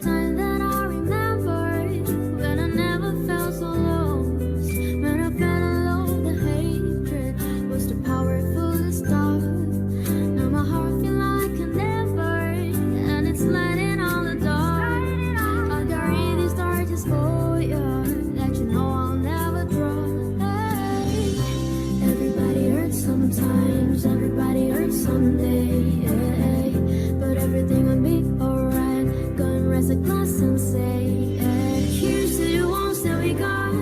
time that I remember when I never felt so lost. When I felt alone, the hatred was too powerful to stop. Now my heart feels like a never, and it's lighting on the dark. I carry these torches for you, that you know I'll never drop. Hey, everybody hurts sometimes, everybody hurts someday. Hey, but everything will be alright. Go and raise a glass and say, hey, cheers to the ones that we got.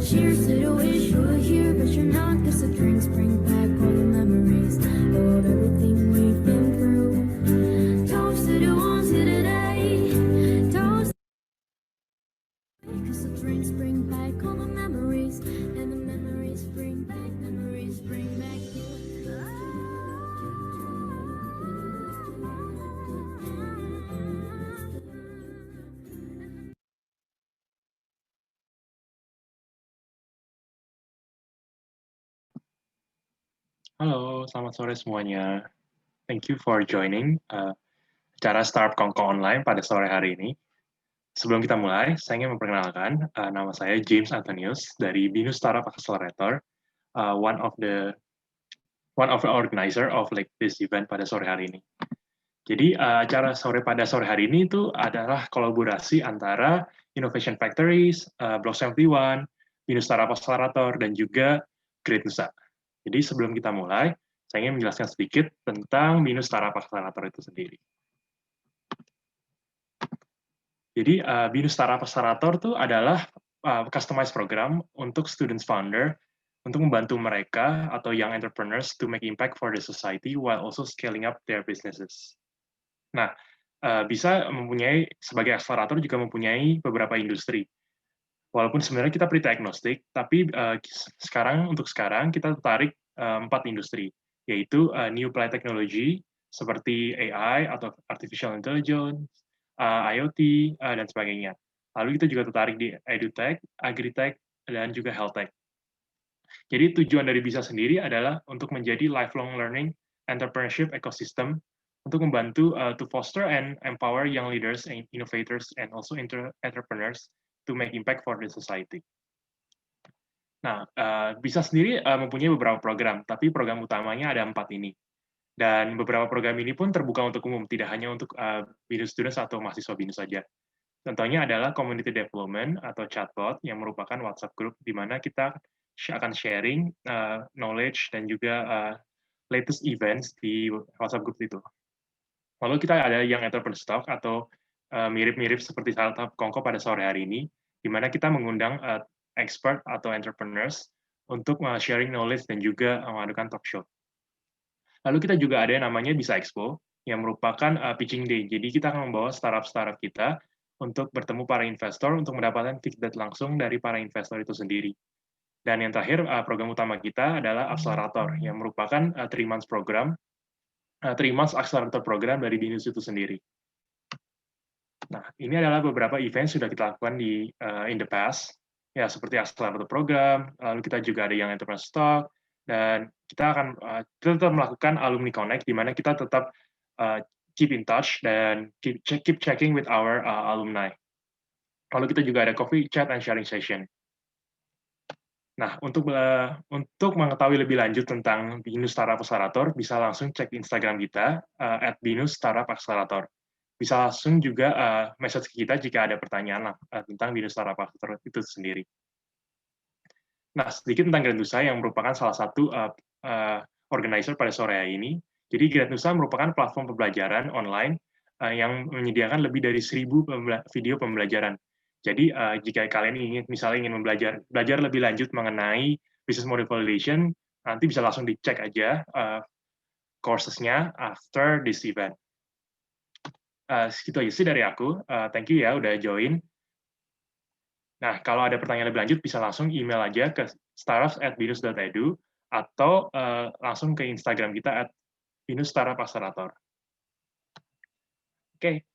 Cheers to the wish you were here, but you're not. Cause the drinks bring back all the memories of everything we've been through. Toast to the ones here today. Toast. Cause the drinks bring back all the memories, and the memories bring back you. Halo, selamat sore semuanya. Thank you for joining acara Startup Kongko Online pada sore hari ini. Sebelum kita mulai, saya ingin memperkenalkan nama saya James Antonius dari Binus Startup Accelerator, one of the organizer of like this event pada sore hari ini. Jadi acara pada sore hari ini itu adalah kolaborasi antara Innovation Factories, Block 71, Binus Startup Accelerator, dan juga Great Nusa. Jadi sebelum kita mulai, saya ingin menjelaskan sedikit tentang Binus Startup Accelerator itu sendiri. Jadi Binus Startup Accelerator itu adalah customized program untuk students founder untuk membantu mereka atau young entrepreneurs to make impact for the society while also scaling up their businesses. Nah, bisa mempunyai sebagai akselerator juga mempunyai beberapa industri. Walaupun sebenarnya kita pretty agnostic, tapi untuk sekarang kita tertarik 4 industri, yaitu new play technology seperti AI atau artificial intelligence, IoT, dan sebagainya. Lalu kita juga tertarik di edutech, agritech, dan juga healthtech. Jadi tujuan dari BISA sendiri adalah untuk menjadi lifelong learning entrepreneurship ecosystem untuk membantu to foster and empower young leaders and innovators and also entrepreneurs to make impact for the society. Nah, BISA sendiri mempunyai beberapa program, tapi program utamanya ada 4 ini. Dan beberapa program ini pun terbuka untuk umum, tidak hanya untuk BINUS students atau mahasiswa BINUS saja. Contohnya adalah community development atau chatbot yang merupakan WhatsApp group di mana kita akan sharing knowledge dan juga latest events di WhatsApp group itu. Lalu kita ada yang entrepreneur talk atau mirip-mirip seperti Startup Kongko pada sore hari ini, di mana kita mengundang expert atau entrepreneurs untuk sharing knowledge dan juga mengadakan talk show. Lalu kita juga ada yang namanya BISA Expo, yang merupakan pitching day. Jadi kita akan membawa startup-startup kita untuk bertemu para investor untuk mendapatkan feedback langsung dari para investor itu sendiri. Dan yang terakhir, program utama kita adalah Accelerator, yang merupakan 3 months program, 3 months Accelerator program dari BINUS itu sendiri. Nah, ini adalah beberapa event sudah kita lakukan in the past, ya seperti Accelerator program, lalu kita juga ada yang Entrepreneur Talk, dan kita akan tetap melakukan Alumni Connect, di mana kita tetap keep in touch dan keep checking with our alumni. Lalu kita juga ada coffee chat and sharing session. Nah, untuk mengetahui lebih lanjut tentang BINUS Startup Accelerator, bisa langsung cek Instagram kita, @BINUS Startup Accelerator. Bisa langsung juga message kita jika ada pertanyaan tentang BINUS Startup Accelerator itu sendiri. Nah, sedikit tentang Great Nusa yang merupakan salah satu organizer pada sore hari ini. Jadi Great Nusa merupakan platform pembelajaran online yang menyediakan lebih dari 1.000 video pembelajaran. Jadi jika kalian misalnya ingin belajar lebih lanjut mengenai business model validation, nanti bisa langsung dicek aja courses-nya after this event. Segitu aja sih dari aku. Thank you ya udah join. Nah, kalau ada pertanyaan lebih lanjut, bisa langsung email aja ke startups@binus.edu atau langsung ke Instagram kita @binus_startup_accelerator. Oke,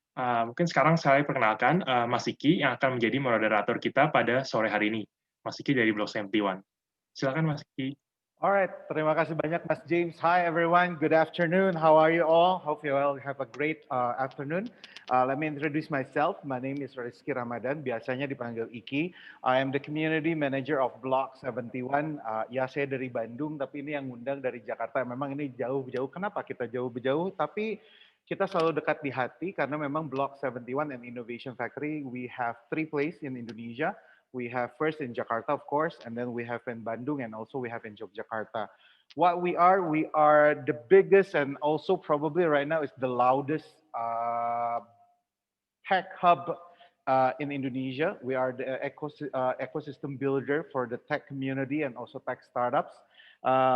mungkin sekarang saya perkenalkan Mas Siki yang akan menjadi moderator kita pada sore hari ini. Mas Siki dari Block 71. Silakan Mas Siki. Alright, terima kasih banyak Mas James. Hi everyone, good afternoon. How are you all? Hope you all have a great afternoon. Let me introduce myself. My name is Rizky Ramadan, biasanya dipanggil Iki. I am the community manager of Block 71. Ya saya dari Bandung, tapi ini yang ngundang dari Jakarta. Memang ini jauh-jauh. Kenapa kita jauh-jauh? Tapi kita selalu dekat di hati karena memang Block 71 and Innovation Factory, we have 3 places in Indonesia. We have first in Jakarta, of course, and then we have in Bandung, and also we have in Yogyakarta. What we are the biggest and also probably right now is the loudest tech hub in Indonesia. We are the ecosystem builder for the tech community and also tech startups.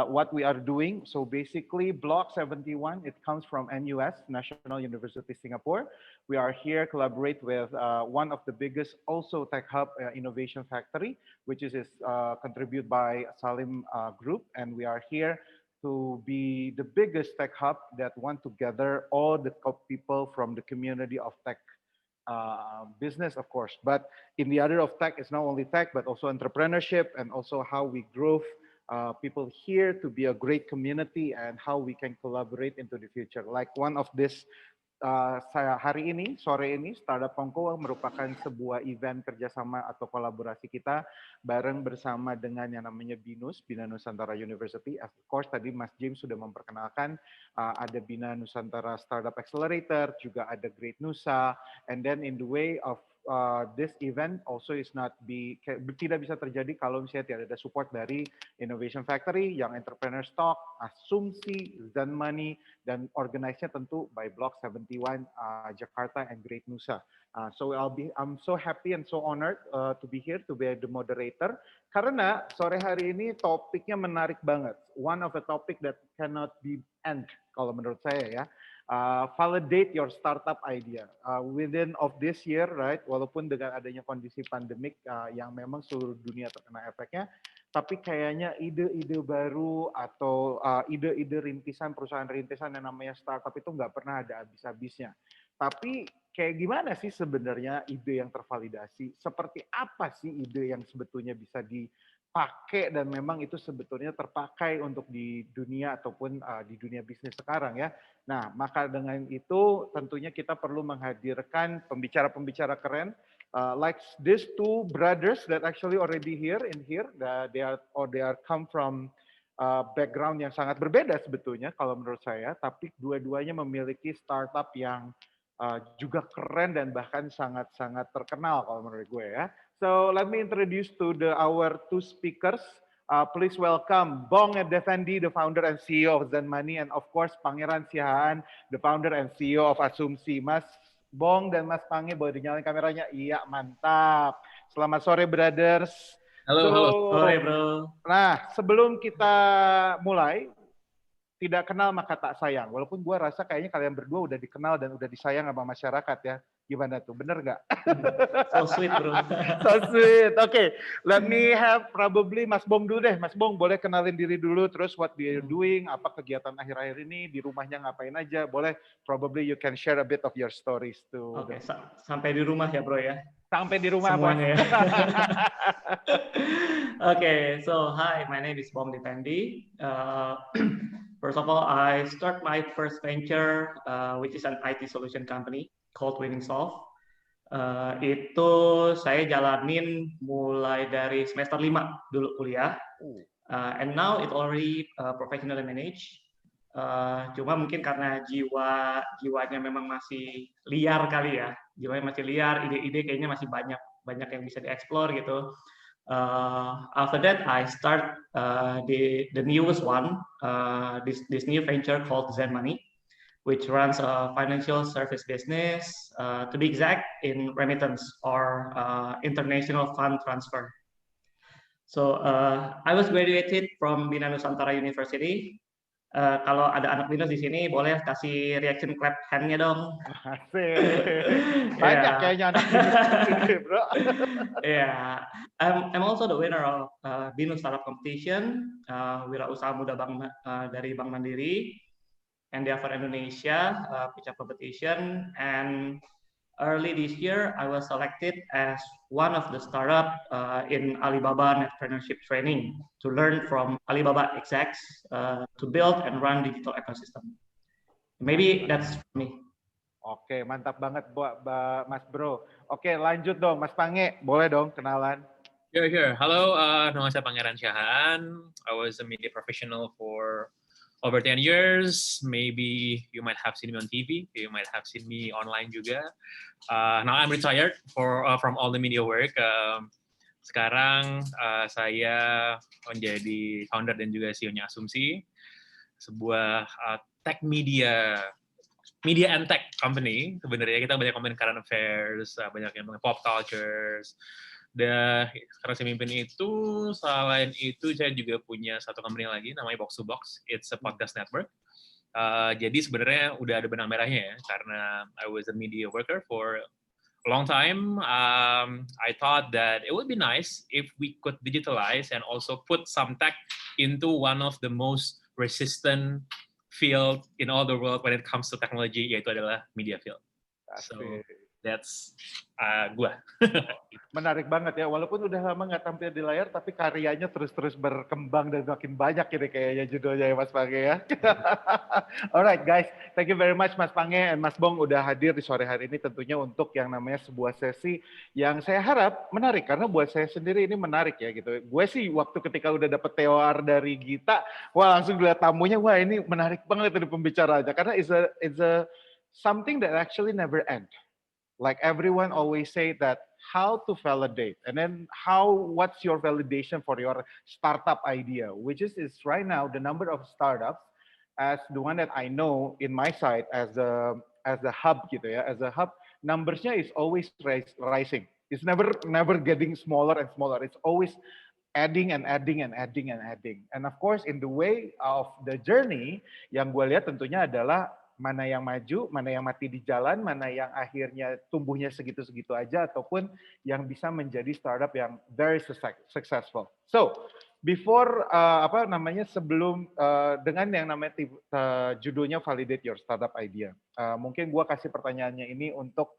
What we are doing, so basically Block 71, it comes from NUS, National University Singapore. We are here collaborate with one of the biggest also tech hub innovation factory, which is contributed by Salim Group. And we are here to be the biggest tech hub that want to gather all the top people from the community of tech business, of course. But in the other of tech, it's not only tech, but also entrepreneurship and also how we grow people here to be a great community and how we can collaborate into the future. Like one of this hari ini, sore ini, Startup Kongko merupakan sebuah event kerjasama atau kolaborasi kita bareng bersama dengan yang namanya BINUS, Bina Nusantara University. Of course, tadi Mas James sudah memperkenalkan ada Bina Nusantara Startup Accelerator, juga ada Great Nusa, and then in the way of this event also is tidak bisa terjadi kalau misalnya tidak ada support dari Innovation Factory, Young Entrepreneur Talk, Asumsi, Zen Money, dan organize-nya tentu by Block 71 Jakarta and Great Nusa. So I'm so happy and so honored to be here to be the moderator karena sore hari ini topiknya menarik banget. One of the topic that cannot be end kalau menurut saya ya. Validate your startup idea within of this year, right? Walaupun dengan adanya kondisi pandemik yang memang seluruh dunia terkena efeknya, tapi kayaknya ide-ide baru atau ide-ide rintisan perusahaan rintisan yang namanya startup itu nggak pernah ada habis-habisnya. Tapi kayak gimana sih sebenarnya ide yang tervalidasi? Seperti apa sih ide yang sebetulnya bisa dipakai dan memang itu sebetulnya terpakai untuk di dunia ataupun di dunia bisnis sekarang ya. Nah, maka dengan itu tentunya kita perlu menghadirkan pembicara-pembicara keren like these two brothers that actually already here. They are come from background yang sangat berbeda sebetulnya kalau menurut saya, tapi dua-duanya memiliki startup yang juga keren dan bahkan sangat-sangat terkenal kalau menurut gue ya. So let me introduce to our two speakers. Please welcome Bong Defendi, the founder and CEO of Zen Money, and of course Pangeran Sihaan, the founder and CEO of Asumsi. Mas Bong dan Mas Pange boleh dinyalain kameranya? Iya, mantap. Selamat sore, brothers. Halo sore, bro. Nah, sebelum kita mulai, tidak kenal maka tak sayang. Walaupun gue rasa kayaknya kalian berdua udah dikenal dan udah disayang sama masyarakat ya. Gimana tuh? Bener nggak? So sweet, bro. So sweet. Okay, let me have probably Mas Bong dulu deh. Mas Bong boleh kenalin diri dulu, terus what you're doing, apa kegiatan akhir-akhir ini, di rumahnya ngapain aja. Boleh, probably you can share a bit of your stories too. Oke, sampai di rumah ya, bro ya. Sampai di rumah semuanya ya. Okay, so hi, my name is Bong Defendi. First of all, I start my first venture, which is an IT solution company called WinningSolve. Itu saya jalanin mulai dari semester 5 dulu kuliah, and now it already professionally managed. Cuma mungkin karena jiwanya memang masih liar kali ya, jiwanya masih liar, ide-ide kayaknya masih banyak yang bisa dieksplor gitu. After that, I start the newest one, this new venture called Zen Money, which runs a financial service business, to be exact, in remittance or international fund transfer. So I was graduated from Bina Nusantara University. Kalau ada anak BINUS di sini, boleh kasih reaction clap hand-nya dong. Banyak kayaknya anak BINUS, bro. Yeah, I'm also the winner of BINUS Startup Competition, Wirausaha Muda dari Bank Mandiri, Endeavor Indonesia Pitch Competition, and early this year, I was selected as one of the startup in Alibaba Entrepreneurship Training to learn from Alibaba execs to build and run digital ecosystem. Maybe that's for me. Oke, mantap banget Mas Bro. Oke, lanjut dong Mas Pange, boleh dong kenalan. Sure. Halo, nama saya Pangeran Syahan. I was a media professional for over 10 years. Maybe you might have seen me on TV. You might have seen me online juga. Now I'm retired from all the media work. Sekarang saya menjadi founder dan juga CEO-nya Asumsi, sebuah tech media and tech company. Sebenarnya kita banyak ngomongin current affairs, banyak yang ngomongin pop cultures. Dan karena saya mimpin itu, selain itu saya juga punya satu company lagi namanya Box to Box. It's a podcast network. Jadi sebenarnya udah ada benang merahnya ya, karena I was a media worker for a long time. I thought that it would be nice if we could digitalize and also put some tech into one of the most resistant field in all the world when it comes to technology, yaitu adalah media field. So that's gua. Menarik banget ya, walaupun udah lama nggak tampil di layar, tapi karyanya terus-terus berkembang dan makin banyak ini kayaknya judulnya ya Mas Pange ya. Alright guys, thank you very much Mas Pange and Mas Bong udah hadir di sore hari ini tentunya untuk yang namanya sebuah sesi yang saya harap menarik, karena buat saya sendiri ini menarik ya gitu. Gue sih waktu ketika udah dapet TOR dari Gita, wah langsung lihat tamunya, wah ini menarik banget ini pembicaranya, karena it's a something that actually never end. Like everyone always say that how to validate, and then what's your validation for your startup idea, which is right now the number of startups as the one that I know in my side as a hub gitu ya, as a hub, numbersnya is always rising. It's never getting smaller and smaller. It's always adding and adding and adding and adding. And of course in the way of the journey yang gue lihat tentunya adalah mana yang maju, mana yang mati di jalan, mana yang akhirnya tumbuhnya segitu-segitu aja, ataupun yang bisa menjadi startup yang very successful. So, before sebelum dengan yang namanya judulnya Validate Your Startup Idea, mungkin gua kasih pertanyaannya ini untuk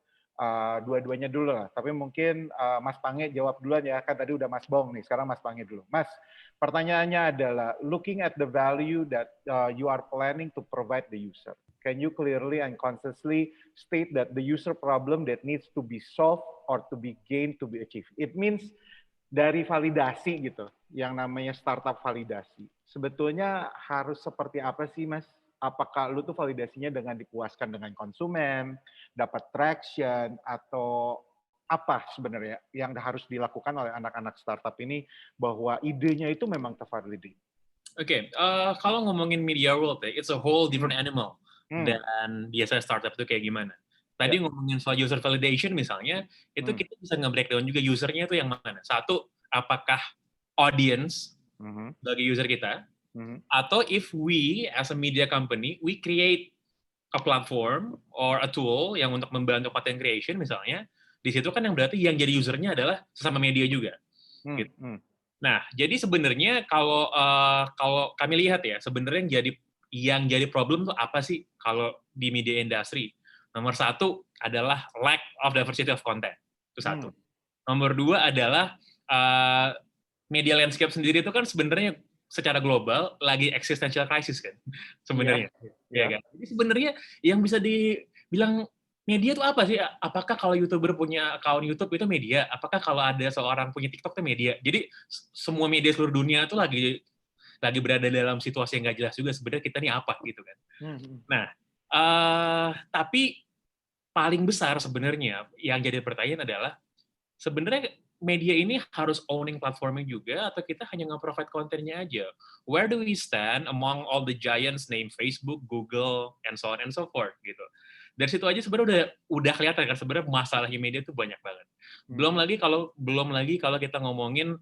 dua-duanya dulu lah. Tapi mungkin Mas Pange jawab duluan ya, kan tadi udah Mas Bong nih, sekarang Mas Pange dulu. Mas, pertanyaannya adalah looking at the value that you are planning to provide the user. Can you clearly and consciously state that the user problem that needs to be solved or to be gained to be achieved? It means dari validasi gitu, yang namanya startup validasi. Sebetulnya harus seperti apa sih Mas? Apakah lu tuh validasinya dengan dipuaskan dengan konsumen, dapat traction, atau apa sebenarnya yang harus dilakukan oleh anak-anak startup ini bahwa idenya itu memang tervalidate? Oke, kalau ngomongin media world ya, it's a whole different animal. Dan biasanya startup itu kayak gimana. Tadi ngomongin soal user validation misalnya, itu kita bisa nge-breakdown juga usernya itu yang mana. Satu, apakah audience bagi user kita, atau if we as a media company, we create a platform or a tool yang untuk membantu content creation misalnya, di situ kan yang berarti yang jadi usernya adalah sesama media juga. Gitu. Nah, jadi sebenarnya kalau kami lihat ya, sebenarnya yang jadi problem tuh apa sih kalau di media industry? Nomor satu adalah lack of diversity of content. Itu satu. Nomor dua adalah media landscape sendiri itu kan sebenarnya secara global lagi existential crisis kan sebenarnya. Ya kan? Jadi sebenarnya yang bisa dibilang media itu apa sih? Apakah kalau YouTuber punya account YouTube itu media? Apakah kalau ada seorang punya TikTok itu media? Jadi semua media seluruh dunia itu lagi berada dalam situasi yang nggak jelas juga sebenarnya kita ini apa gitu kan. Nah, tapi paling besar sebenarnya yang jadi pertanyaan adalah sebenarnya media ini harus owning platformnya juga atau kita hanya nge-provide kontennya aja? Where do we stand among all the giants named Facebook, Google, and so on and so forth gitu. Dari situ aja sebenarnya udah kelihatan kan sebenarnya masalahnya media itu banyak banget. Belum lagi kalau kita ngomongin,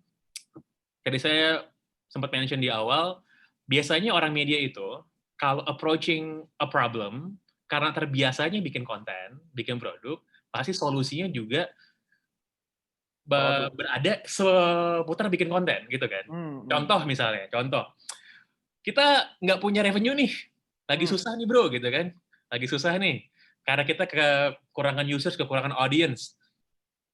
tadi saya sempat mention di awal, biasanya orang media itu kalau approaching a problem karena terbiasanya bikin konten, bikin produk, pasti solusinya juga berada seputar bikin konten gitu kan. Contoh kita nggak punya revenue nih, lagi susah nih bro gitu kan, lagi susah nih. Karena kita kekurangan users, kekurangan audience.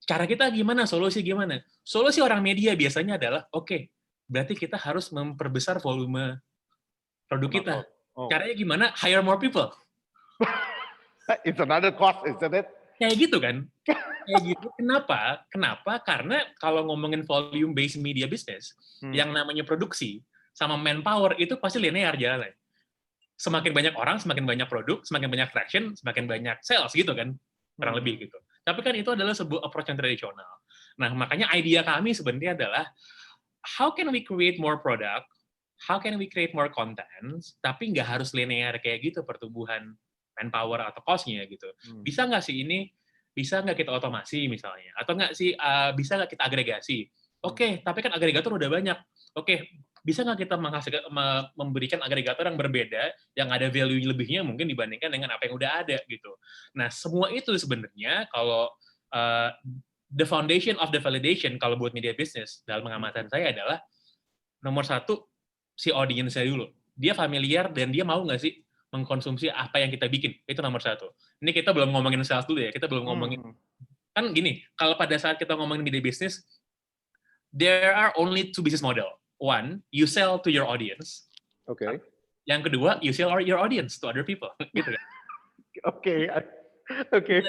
Cara kita gimana? Solusi gimana? Solusi orang media biasanya adalah, oke, berarti kita harus memperbesar volume produk kita. Oh. Caranya gimana? Hire more people. It's another cost, isn't it? Kayak gitu kan? Kayak gitu. Kenapa? Karena kalau ngomongin volume based media business, yang namanya produksi sama manpower itu pasti linear jalannya. Semakin banyak orang, semakin banyak produk, semakin banyak traction, semakin banyak sales gitu kan, kurang lebih gitu. Tapi kan itu adalah sebuah approach yang tradisional. Nah, makanya idea kami sebenarnya adalah how can we create more product, how can we create more content, tapi nggak harus linear kayak gitu pertumbuhan manpower atau cost-nya gitu. Bisa nggak sih ini, bisa nggak kita otomasi misalnya, atau nggak sih bisa nggak kita agregasi? Oke, tapi kan agregator udah banyak. Oke, bisa nggak kita memberikan agregator yang berbeda, yang ada value lebihnya mungkin dibandingkan dengan apa yang udah ada gitu. Nah, semua itu sebenarnya kalau the foundation of the validation kalau buat media business dalam pengamatan saya adalah nomor satu si audience-nya dulu. Dia familiar dan dia mau nggak sih mengkonsumsi apa yang kita bikin. Itu nomor satu. Ini kita belum ngomongin sales dulu ya. Kita belum ngomongin kan gini. Kalau pada saat kita ngomongin media business, there are only two business model. One, you sell to your audience. Oke. Yang kedua, you sell your audience to other people. Gitu kan? Oke.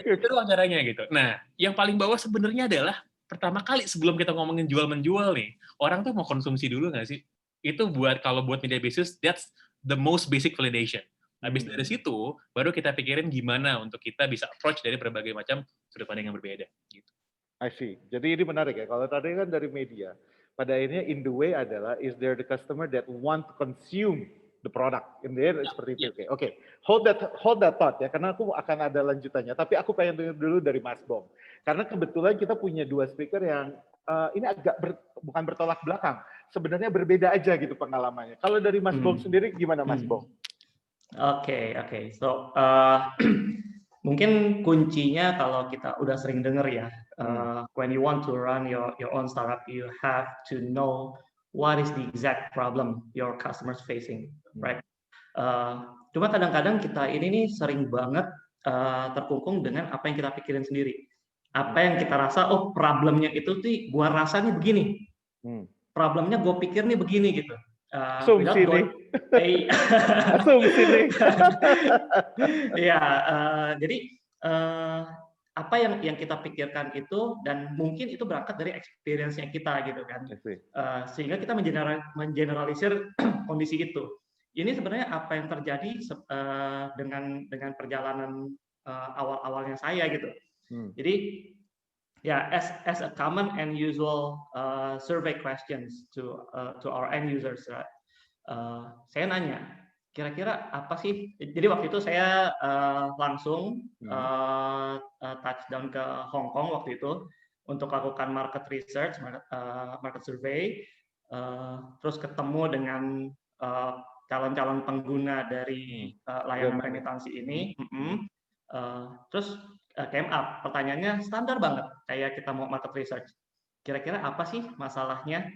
Itu doang caranya gitu. Nah, yang paling bawah sebenarnya adalah pertama kali sebelum kita ngomongin jual-menjual nih, orang tuh mau konsumsi dulu nggak sih? Itu kalau buat media business, that's the most basic validation. Habis dari situ, baru kita pikirin gimana untuk kita bisa approach dari berbagai macam sudut pandang yang berbeda. Gitu. I see. Jadi ini menarik ya. Kalau tadi kan dari media, pada akhirnya in the way adalah is there the customer that want to consume the product. In the end seperti itu. Oke. Hold that thought ya. Karena aku akan ada lanjutannya. Tapi aku pengen dengar dulu dari Mas Bom. Karena kebetulan kita punya dua speaker yang ini agak bukan bertolak belakang. Sebenarnya berbeda aja gitu pengalamannya. Kalau dari Mas Bom sendiri gimana Mas Bom? Oke. So mungkin kuncinya kalau kita udah sering dengar ya, when you want to run your own startup, you have to know what is the exact problem your customers facing, right? Cuma kadang-kadang kita ini nih sering banget terkungkung dengan apa yang kita pikirin sendiri, apa yang kita rasa, oh problemnya itu tuh gua rasa nih begini, problemnya gue pikir nih begini gitu. Asumsi nih. Ya, jadi apa yang kita pikirkan itu dan mungkin itu berangkat dari experience-nya kita gitu kan, sehingga kita mengeneralisir kondisi itu. Ini sebenarnya apa yang terjadi dengan perjalanan awal-awalnya saya gitu. Jadi ya, as a common and usual survey questions to our end users, right? Saya nanya, kira-kira apa sih? Jadi waktu itu saya langsung touchdown ke Hong Kong waktu itu untuk lakukan market research, market survey, terus ketemu dengan calon-calon pengguna dari layanan remitansi ini, terus came up, pertanyaannya standar banget, kayak kita mau market research. Kira-kira apa sih masalahnya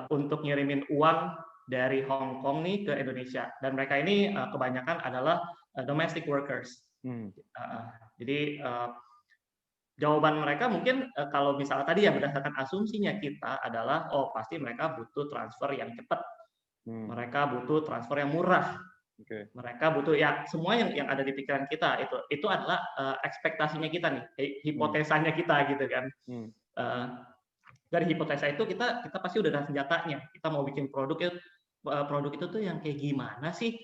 untuk ngirimin uang dari Hong Kong nih ke Indonesia? Dan mereka ini kebanyakan adalah domestic workers. Jadi jawaban mereka mungkin kalau misalnya tadi ya berdasarkan asumsinya kita adalah, oh pasti mereka butuh transfer yang cepat, mereka butuh transfer yang murah. Mereka butuh ya semua yang ada di pikiran kita itu adalah ekspektasinya kita nih, hipotesanya kita gitu kan. Dari hipotesa itu kita pasti udah ada senjatanya. Kita mau bikin produk itu tuh yang kayak gimana sih?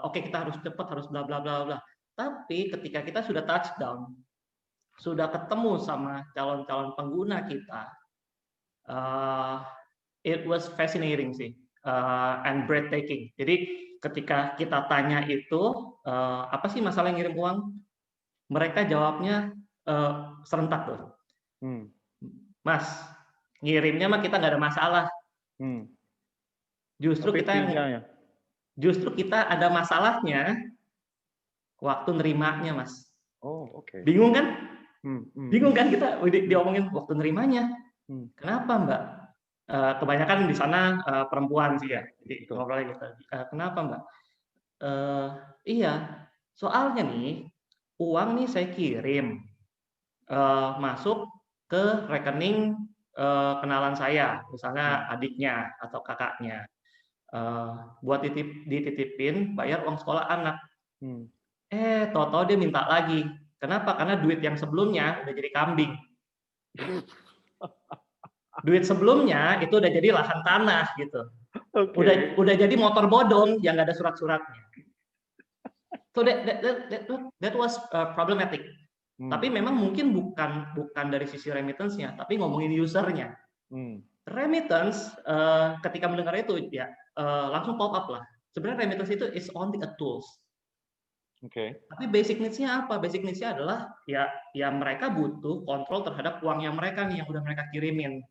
Oke, kita harus cepat, harus bla bla bla bla. Tapi ketika kita sudah touchdown, sudah ketemu sama calon-calon pengguna kita, it was fascinating sih, and breathtaking. Jadi ketika kita tanya itu, apa sih masalah ngirim uang? Mereka jawabnya serentak tuh. Mas, ngirimnya mah kita nggak ada masalah. Justru kita ada masalahnya waktu nerimanya, Mas. Oh, oke. Bingung kan? Bingung kan kita diomongin waktu nerimanya. Kenapa, Mbak? Kebanyakan di sana perempuan sih ya, jadi ngobrolnya gitu. Kenapa Mbak? Iya, soalnya nih uang nih saya kirim masuk ke rekening kenalan saya, misalnya adiknya atau kakaknya, buat dititipin bayar uang sekolah anak. Tahu-tahu dia minta lagi. Kenapa? Karena duit yang sebelumnya udah jadi kambing. Duit sebelumnya itu udah jadi lahan tanah gitu. Udah jadi motor bodong yang nggak ada surat-suratnya. So that was problematic. Tapi memang mungkin bukan dari sisi remittance-nya, tapi ngomongin usernya. Remittance ketika mendengar itu ya langsung pop up lah. Sebenarnya remittance itu is only a tools. Tapi basic needs-nya apa? Basic needs-nya adalah ya mereka butuh kontrol terhadap uangnya mereka nih yang udah mereka kirimin.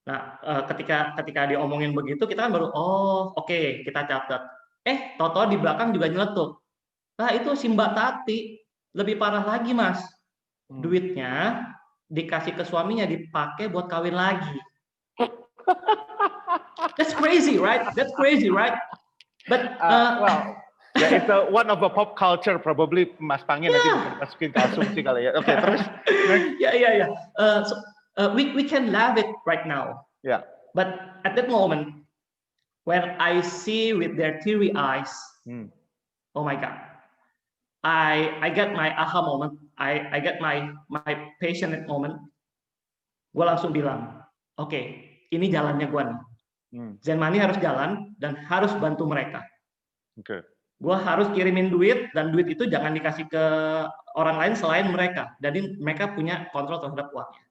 Nah, ketika diomongin begitu, kita kan baru, oke, kita catat. Tahu-tahu di belakang juga nyeletuk. Nah, itu si Mbak Tati, lebih parah lagi, Mas. Duitnya dikasih ke suaminya, dipakai buat kawin lagi. That's crazy, right? But, it's one of the pop culture, probably Mas Pange nanti masukin ke asumsi kali ya. Oke, terus? Yeah. We can laugh it right now. Yeah. But at that moment, when I see with their teary eyes, oh my God, I get my aha moment. I get my passionate moment. Gue langsung bilang, oke, ini jalannya gue nih. Zen Money harus jalan dan harus bantu mereka. Gue harus kirimin duit dan duit itu jangan dikasih ke orang lain selain mereka. Jadi mereka punya kontrol terhadap uangnya.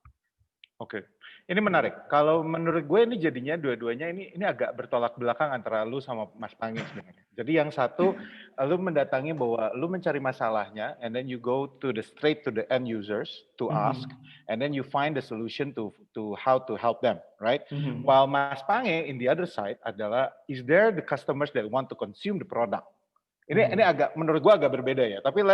Oke, ini menarik. Kalau menurut gue ini jadinya dua-duanya ini agak bertolak belakang antara lu sama Mas Pange sebenarnya. Jadi yang satu, lu mendatangi bahwa lu mencari masalahnya, and then you go straight to the end users to ask, and then you find the solution to how to help them, right? While Mas Pange in the other side adalah, is there the customers that want to consume the product? Ini agak menurut gua agak berbeda ya. Tapi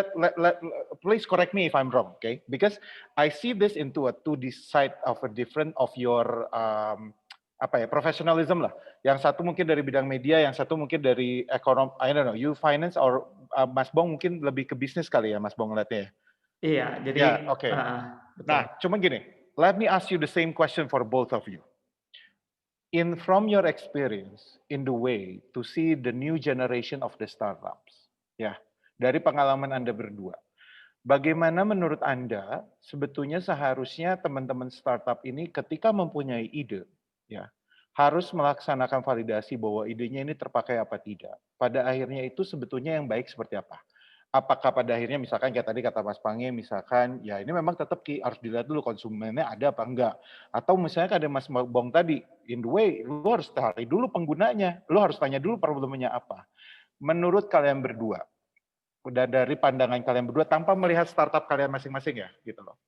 please correct me if I'm wrong, okay? Because I see this into a 2D side of a different of your professionalism lah. Yang satu mungkin dari bidang media, yang satu mungkin dari ekonomi. I don't know, you finance or Mas Bong mungkin lebih ke bisnis kali ya, Mas Bong ngeliatnya. Iya, jadi. Ya, oke. Nah, cuma gini. Let me ask you the same question for both of you. From your experience in the way to see the new generation of the startups, ya, dari pengalaman Anda berdua, bagaimana menurut Anda sebetulnya seharusnya teman-teman startup ini ketika mempunyai ide, ya, harus melaksanakan validasi bahwa idenya ini terpakai apa tidak. Pada akhirnya itu sebetulnya yang baik seperti apa? Apakah pada akhirnya misalkan kayak tadi kata Mas Pange, misalkan ya ini memang tetap harus dilihat dulu konsumennya ada apa enggak. Atau misalnya ada Mas Bong tadi, in the way, lu harus cari dulu penggunanya, lu harus tanya dulu problemnya apa. Menurut kalian berdua, udah dari pandangan kalian berdua tanpa melihat startup kalian masing-masing ya, gitu loh.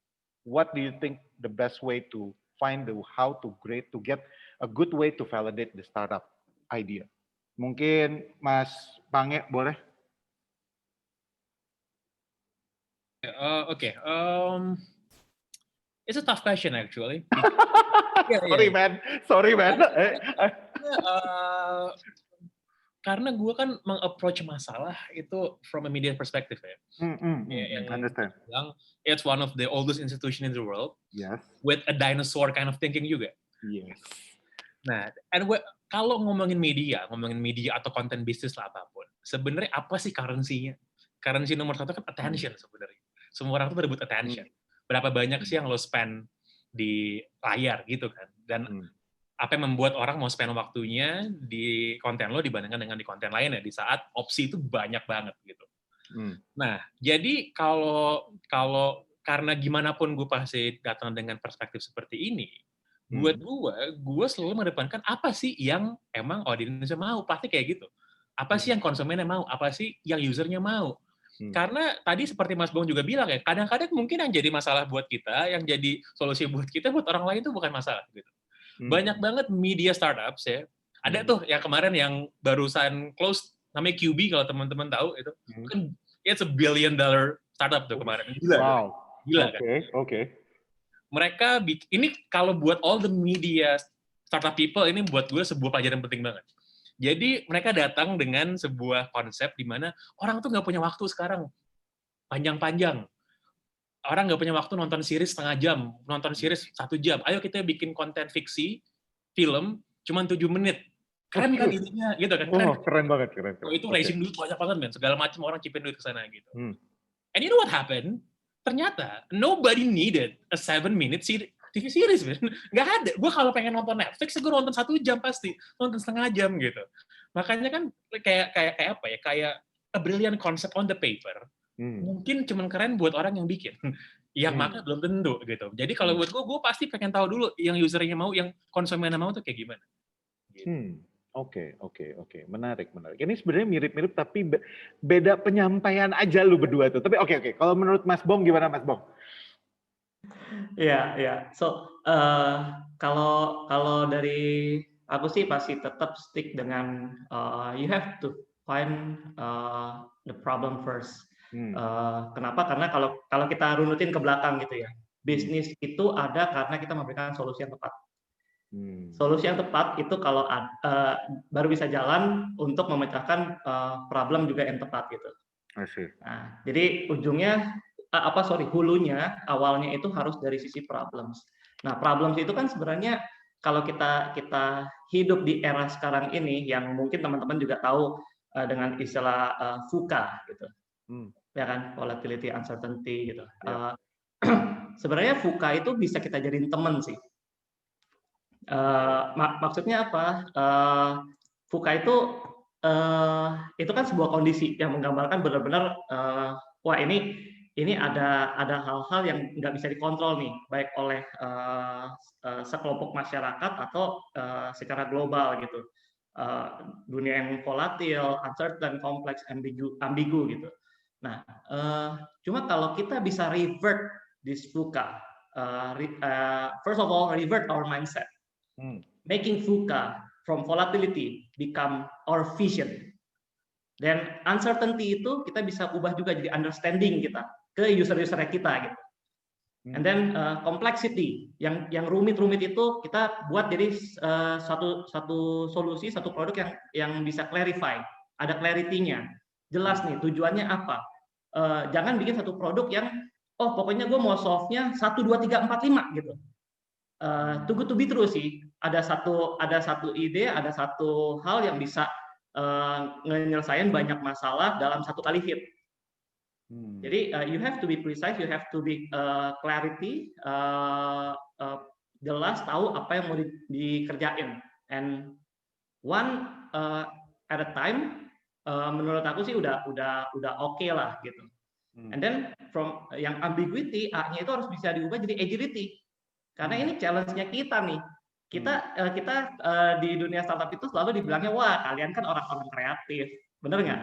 What do you think the best way to find how to get a good way to validate the startup idea? Mungkin Mas Pange boleh? Okay. It's a tough question actually. Sorry man. Karena gue kan meng-approach masalah itu from a media perspective ya. Understand. It's one of the oldest institution in the world. Yes. With a dinosaur kind of thinking juga. Yes. Nah, kalau ngomongin media atau content bisnis lah apapun, sebenarnya apa sih currency-nya? Currency nomor satu kan attention sebenarnya. Semua orang tuh berebut attention. Berapa banyak sih yang lo spend di layar gitu kan? Dan apa yang membuat orang mau spend waktunya di konten lo dibandingkan dengan di konten lainnya di saat opsi itu banyak banget gitu. Nah, jadi kalau karena gimana pun gue pasti datang dengan perspektif seperti ini, buat gue selalu mengedepankan apa sih yang emang audiensnya mau, pasti kayak gitu. Apa sih yang konsumennya mau, apa sih yang usernya mau. Karena tadi seperti Mas Bong juga bilang ya, kadang-kadang mungkin yang jadi masalah buat kita, yang jadi solusi buat kita, buat orang lain itu bukan masalah gitu. Banyak banget media startups ya. Ada tuh yang kemarin yang barusan close, namanya QB kalau teman-teman tahu itu. Kan it's a $1 billion startup tuh kemarin. Gila. Wow. Gila kan? Oke. Mereka ini kalau buat all the media startup people ini buat gue sebuah pelajaran penting banget. Jadi mereka datang dengan sebuah konsep di mana orang tuh nggak punya waktu sekarang. panjang-panjang. Orang nggak punya waktu nonton series setengah jam, nonton series 1 jam. Ayo kita bikin konten fiksi, film, cuma 7 menit. Keren kan idenya, gitu kan? Oh, keren banget, keren. Oh, itu raising duit banyak banget, men. Segala macam orang cipin duit ke sana, gitu. Hmm. And you know what happened? Ternyata, nobody needed a 7-minute TV series, man. Nggak ada. Gue kalau pengen nonton Netflix, gue nonton 1 jam pasti. Nonton setengah jam, gitu. Makanya kan, kayak apa ya? Kayak a brilliant concept on the paper. Mungkin cuman keren buat orang yang bikin. Yang makan belum tentu, gitu. Jadi kalau buat gue pasti pengen tahu dulu yang usernya mau, yang konsumennya mau tuh kayak gimana. Gitu. Oke. Menarik. Ini sebenarnya mirip-mirip tapi beda penyampaian aja lu berdua tuh. Tapi oke. Kalau menurut Mas Bong gimana, Mas Bong? Ya. So, kalau dari aku sih pasti tetap stick dengan you have to find the problem first. Kenapa? Karena kalau kita runutin ke belakang gitu ya, bisnis itu ada karena kita memberikan solusi yang tepat. Solusi yang tepat itu kalau baru bisa jalan untuk memecahkan problem juga yang tepat gitu. Nah, jadi hulunya awalnya itu harus dari sisi problems. Nah, problems itu kan sebenarnya kalau kita hidup di era sekarang ini yang mungkin teman-teman juga tahu dengan istilah VUCA gitu. Ya kan, volatility, uncertainty gitu. Sebenarnya VUCA itu bisa kita jadiin teman sih. Maksudnya apa? VUCA itu kan sebuah kondisi yang menggambarkan benar-benar wah ini ada hal-hal yang nggak bisa dikontrol nih, baik oleh sekelompok masyarakat atau secara global gitu. Dunia yang volatil, uncertain, kompleks, ambigu gitu. Nah, cuma kalau kita bisa revert this VUCA, first of all revert our mindset. Making VUCA from volatility become our vision. Dan uncertainty itu kita bisa ubah juga jadi understanding kita ke user-user kita gitu. And then complexity yang rumit-rumit itu kita buat jadi satu solusi, satu produk yang bisa clarify, ada clarity-nya. Jelas nih tujuannya apa. Jangan bikin satu produk yang pokoknya gue mau solve-nya 1 2 3 4 5 gitu. Too good to be true sih. Ada satu ide, ada satu hal yang bisa menyelesaikan banyak masalah dalam satu kali hit. Jadi you have to be precise, you have to be clarity, jelas tahu apa yang mau dikerjain. And one at a time, menurut aku sih udah oke lah gitu. And then from yang ambiguity, A-nya itu harus bisa diubah jadi agility. Karena ini challenge-nya kita nih. Kita di dunia startup itu selalu dibilangnya, wah kalian kan orang-orang kreatif, bener nggak?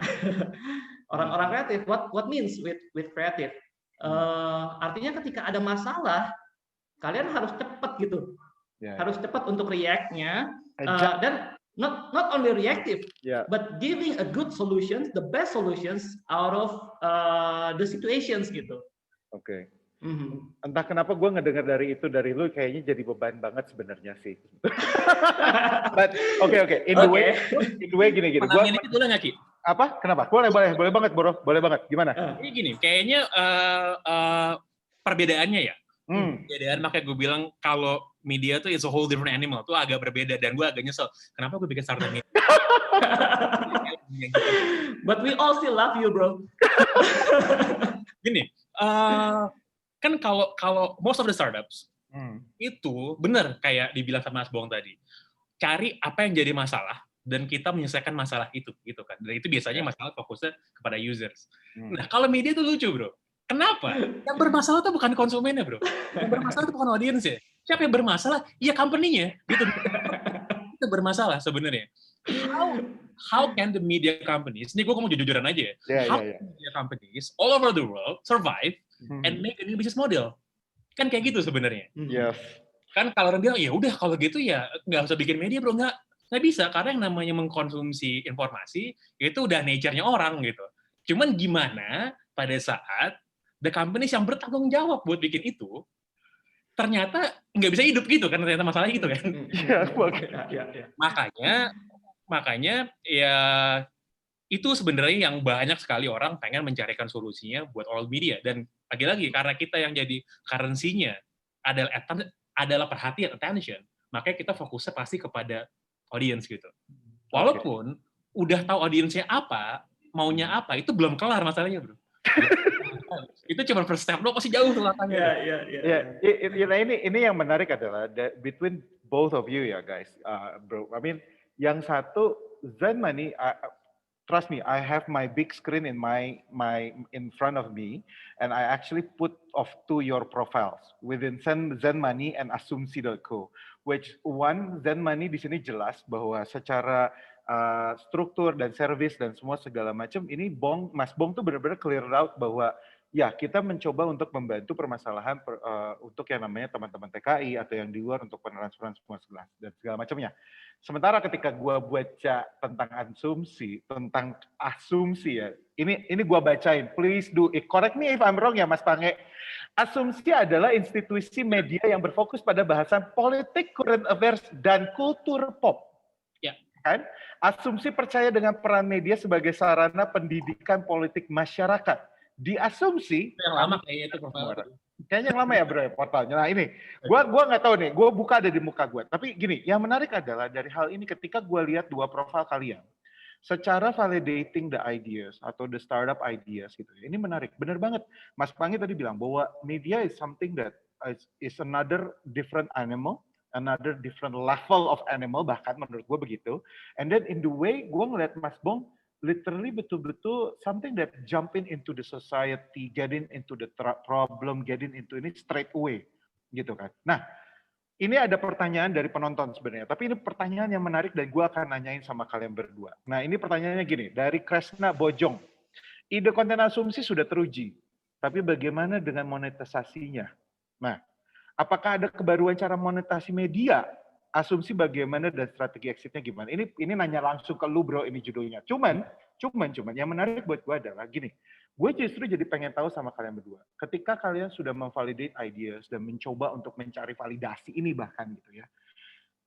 Orang-orang kreatif, what means with creative? Artinya ketika ada masalah, kalian harus cepat gitu, harus cepat untuk react-nya, dan not only reactive, but giving a good solutions, the best solutions out of the situations gitu. Oke. Entah kenapa gue ngedengar dari lu kayaknya jadi beban banget sebenarnya sih. But oke. In the way gini. Gua ini boleh nggak Ki? Apa? Kenapa? Boleh banget, Bro. Boleh banget. Gimana? Ini gini, kayaknya perbedaannya ya. Perbedaan makanya gue bilang kalau media tuh is a whole different animal, tuh agak berbeda dan gue agak nyesel. Kenapa gue bikin startup media? But we all still love you, bro. Gini, kan kalau most of the startups itu benar kayak dibilang sama Mas Bong tadi, cari apa yang jadi masalah dan kita menyelesaikan masalah itu gitu kan. Dan itu biasanya masalah fokusnya kepada users. Nah kalau media itu lucu bro. Kenapa? Yang bermasalah itu bukan konsumennya bro. Yang bermasalah itu bukan audiensnya. Siapa yang bermasalah? Ya company-nya. Gitu. Itu bermasalah sebenarnya. How can the media companies? Ini gue ngomong jujur-jujuran aja ya. How can media companies all over the world survive and make a new business model? Kan kayak gitu sebenarnya. Kan kalau orang bilang ya udah kalau gitu ya nggak usah bikin media bro, nggak bisa karena yang namanya mengkonsumsi informasi itu udah nature-nya orang gitu. Cuman gimana pada saat the companies yang bertanggung jawab buat bikin itu ternyata nggak bisa hidup gitu kan, ternyata masalahnya gitu kan. Makanya ya itu sebenarnya yang banyak sekali orang pengen mencarikan solusinya buat oral media. Dan lagi-lagi karena kita yang jadi currency-nya adalah perhatian, attention, makanya kita fokusnya pasti kepada audience gitu. Walaupun udah tahu audiensnya apa, maunya apa, itu belum kelar masalahnya, bro. Itu cuma first step doang, pasti jauh langkahnya. Ini yang menarik adalah between both of you ya guys, bro. I mean, yang satu Zen Money, trust me, I have my big screen in in front of me, and I actually put of two your profiles within Zen Money and Asumsi.co. Which one, Zen Money di sini jelas bahwa secara struktur dan service dan semua segala macam ini Mas Bong tuh benar-benar clear out bahwa ya kita mencoba untuk membantu permasalahan untuk yang namanya teman-teman TKI atau yang di luar untuk pentransferan semua dan segala macamnya. Sementara ketika gua baca tentang asumsi ya, ini gua bacain. Please do correct me if I'm wrong ya Mas Pange. Asumsi adalah institusi media yang berfokus pada bahasan politik, current affairs dan kultur pop. Ya. Kan? Asumsi percaya dengan peran media sebagai sarana pendidikan politik masyarakat. Di Asumsi yang lama kayaknya itu profil. Kayaknya yang lama ya bro portalnya. Nah ini, gua nggak tahu nih, gua buka ada di muka gua. Tapi gini, yang menarik adalah dari hal ini ketika gua lihat dua profil kalian, secara validating the ideas atau the startup ideas gitu. Ini menarik, benar banget. Mas Pangi tadi bilang bahwa media is something that is another different animal, another different level of animal bahkan menurut gue begitu. And then in the way gue ngeliat Mas Bong literally betul-betul something that jumping into the society, getting into the problem, getting into ini straight away gitu kan. Nah, ini ada pertanyaan dari penonton sebenarnya, tapi ini pertanyaan yang menarik dan gue akan nanyain sama kalian berdua. Nah, ini pertanyaannya gini, dari Kresna Bojong. Ide konten asumsi sudah teruji, tapi bagaimana dengan monetisasinya? Nah, apakah ada kebaruan cara monetasi media? Asumsi bagaimana dan strategi exitnya gimana? Ini nanya langsung ke lu bro, ini judulnya. Cuman yang menarik buat gue adalah gini, gue justru jadi pengen tahu sama kalian berdua. Ketika kalian sudah memvalidate ideas dan mencoba untuk mencari validasi ini bahkan gitu ya.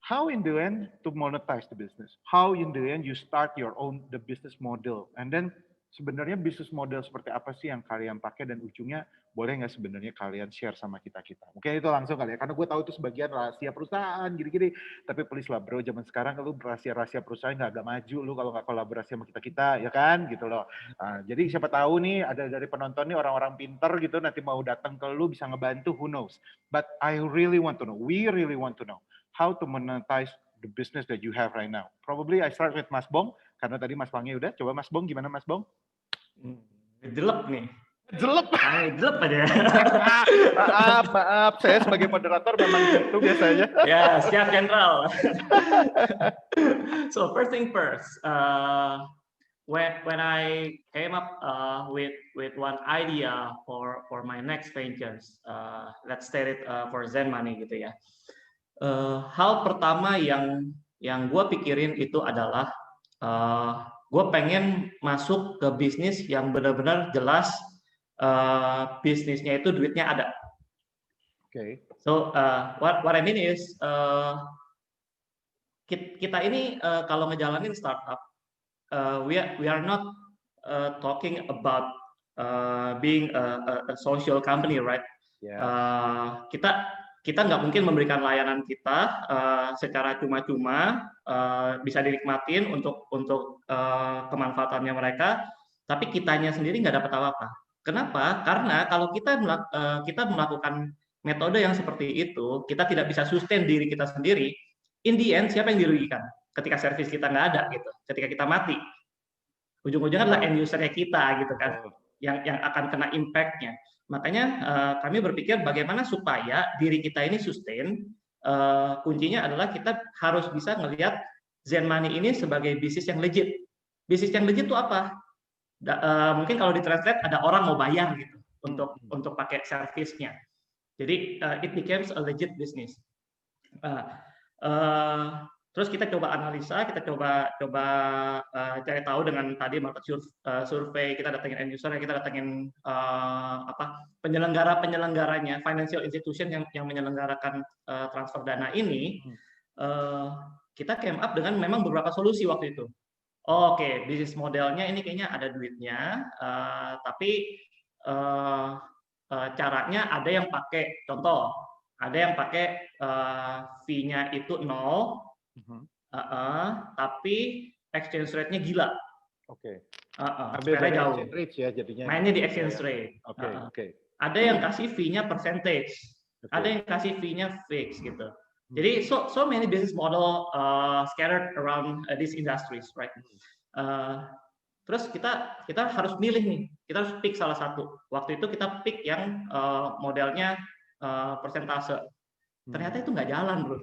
How in the end to monetize the business? How in the end you start the business model? And then sebenarnya bisnis model seperti apa sih yang kalian pakai dan ujungnya boleh nggak sebenarnya kalian share sama kita-kita? Mungkin itu langsung kali ya, karena gue tahu itu sebagian rahasia perusahaan gini-gini. Tapi please lah bro, zaman sekarang lu rahasia perusahaan nggak agak maju lu kalau nggak kolaborasi sama kita-kita, ya kan? Gitu loh. Nah, jadi siapa tahu nih ada dari penonton nih orang-orang pinter gitu nanti mau datang ke lu bisa ngebantu, who knows? But I really want to know, we really want to know how to monetize the business that you have right now. Probably I start with Mas Bong, karena tadi Mas Pangi udah. Coba Mas Bong, gimana Mas Bong? Jelek nih. Jelek. Jelek aja. Maaf. Saya sebagai moderator memang gitu biasanya. Ya, siap Jenderal. So first thing first, when I came up with one idea for my next ventures, let's state it for Zen Money gitu ya. Hal pertama yang gue pikirin itu adalah gue pengen masuk ke bisnis yang benar-benar jelas bisnisnya itu duitnya ada. Okay. So what I mean is kita ini kalau ngejalanin startup, we are not talking about being a social company, right? Yeah. Kita nggak mungkin memberikan layanan kita secara cuma-cuma bisa dinikmatin untuk kemanfaatannya mereka, tapi kitanya sendiri nggak dapat apa-apa. Kenapa? Karena kalau kita melakukan metode yang seperti itu, kita tidak bisa sustain diri kita sendiri. In the end, siapa yang dirugikan? Ketika servis kita nggak ada, gitu. Ketika kita mati, ujung-ujungnya adalah end user-nya kita, gitu kan, yang akan kena impact-nya. Makanya kami berpikir bagaimana supaya diri kita ini sustain. Kuncinya adalah kita harus bisa ngelihat Zen Money ini sebagai bisnis yang legit. Bisnis yang legit itu apa? Mungkin kalau ditranslate ada orang mau bayar gitu untuk pakai servisnya. Jadi it becomes a legit business. Terus kita coba analisa, kita coba cari tahu dengan tadi market survei, kita datengin end user, kita datengin penyelenggaranya, financial institution yang menyelenggarakan transfer dana ini. Kita came up dengan memang beberapa solusi waktu itu. Oke, bisnis modelnya ini kayaknya ada duitnya, tapi caranya ada yang pakai contoh, ada yang pakai fee-nya itu 0, tapi exchange rate-nya gila. Oke. Spread-nya Ambil dari jauh. exchange rate ya jadinya. Mainnya di exchange rate. Oke. Ada yang kasih fee-nya percentage, ada yang kasih fee-nya fix gitu. Jadi so many business model scattered around these industries, right? Terus kita harus milih nih, kita harus pick salah satu. Waktu itu kita pick yang modelnya persentase. Ternyata itu nggak jalan, bro.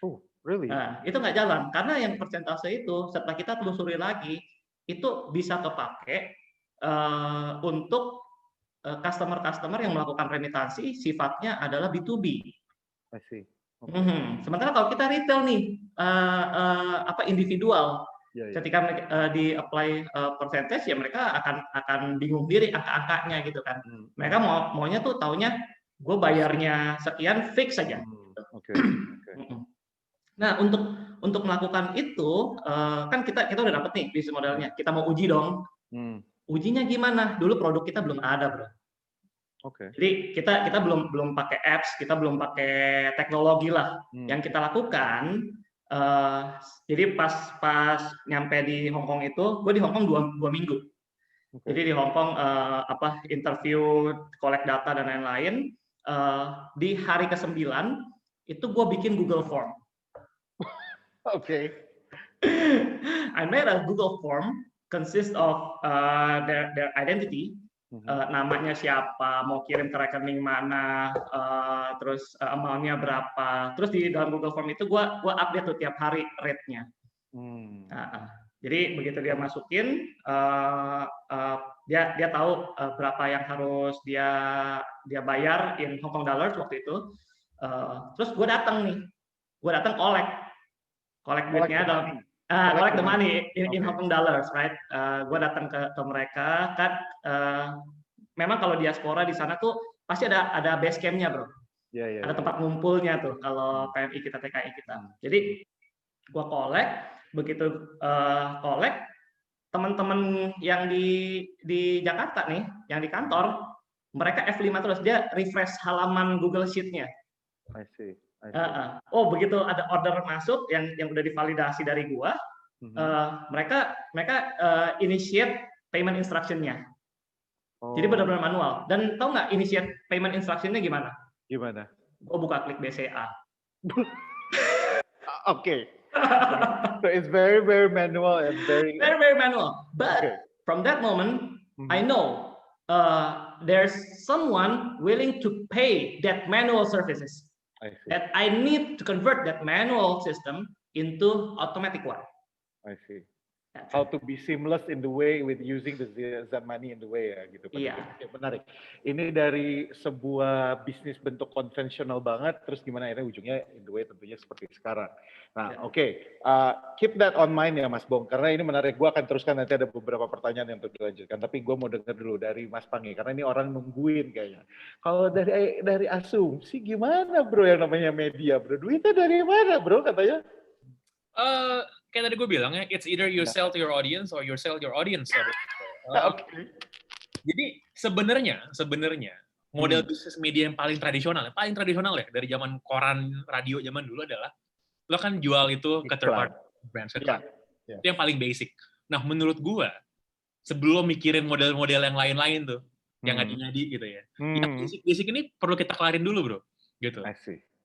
Oh, really? Nah, itu nggak jalan karena yang persentase itu setelah kita telusuri lagi itu bisa kepake untuk customer yang melakukan remitansi sifatnya adalah B2B. I see. Sementara kalau kita retail nih, individual, ketika di apply percentage ya mereka akan bingung diri angka-angkanya gitu kan. Mereka maunya tuh taunya gue bayarnya sekian fix saja. Nah untuk melakukan itu kan kita udah dapet nih bisnis modelnya. Kita mau uji dong. Ujinya gimana? Dulu produk kita belum ada, bro. Jadi kita belum pakai apps, kita belum pakai teknologi lah. Yang kita lakukan, jadi pas nyampe di Hong Kong itu, gue di Hong Kong 2 minggu. Jadi di Hong Kong interview, collect data dan lain-lain. Di hari ke-9 itu gue bikin Google Form. I made a Google Form consist of their identity. Namanya siapa, mau kirim ke rekening mana, terus amount-nya berapa. Terus di dalam Google Form itu gue update tuh tiap hari rate-nya. Jadi begitu dia masukin, dia tahu berapa yang harus dia bayar in Hong Kong dollars waktu itu. Terus gue datang collect duitnya dalam collect the money in Hong Kong dollars, right? Gue datang ke mereka kan, memang kalau diaspora di sana tuh pasti ada base camp-nya, bro. Ada tempat ngumpulnya tuh kalau PMI kita, TKI kita. Jadi gue begitu collect, teman-teman yang di Jakarta nih, yang di kantor, mereka F5 terus, dia refresh halaman Google Sheet-nya. I see. Oh, begitu ada order masuk yang udah divalidasi dari gua, mereka initiate payment instruction-nya. Jadi benar-benar manual. Dan tahu nggak initiate payment instruction-nya gimana? Gimana? Gua buka klik BCA. So it's very manual and very manual. But from that moment, I know there's someone willing to pay that manual services. That I need to convert that manual system into automatic one. I see. How to be seamless in the way with using the money in the way ya gitu. Iya. Menarik. Ini dari sebuah bisnis bentuk konvensional banget, terus gimana akhirnya ujungnya in the way tentunya seperti sekarang. Nah, keep that on mind ya Mas Bong, karena ini menarik. Gue akan teruskan nanti ada beberapa pertanyaan yang untuk dilanjutkan, tapi gue mau dengar dulu dari Mas Pangi, karena ini orang nungguin kayaknya. Kalau dari asumsi gimana bro yang namanya media bro? Duitnya dari mana bro katanya? Kayak tadi gue bilang ya, it's either you sell to your audience or you sell your audience. Jadi sebenarnya model bisnis media yang paling tradisional ya dari zaman koran, radio zaman dulu adalah lo kan jual itu ke third party brands. Itu yang paling basic. Nah menurut gue sebelum mikirin model-model yang lain-lain tuh, yang ngadi-ngadi gitu ya, yang basic ini perlu kita kelarin dulu bro, gitu.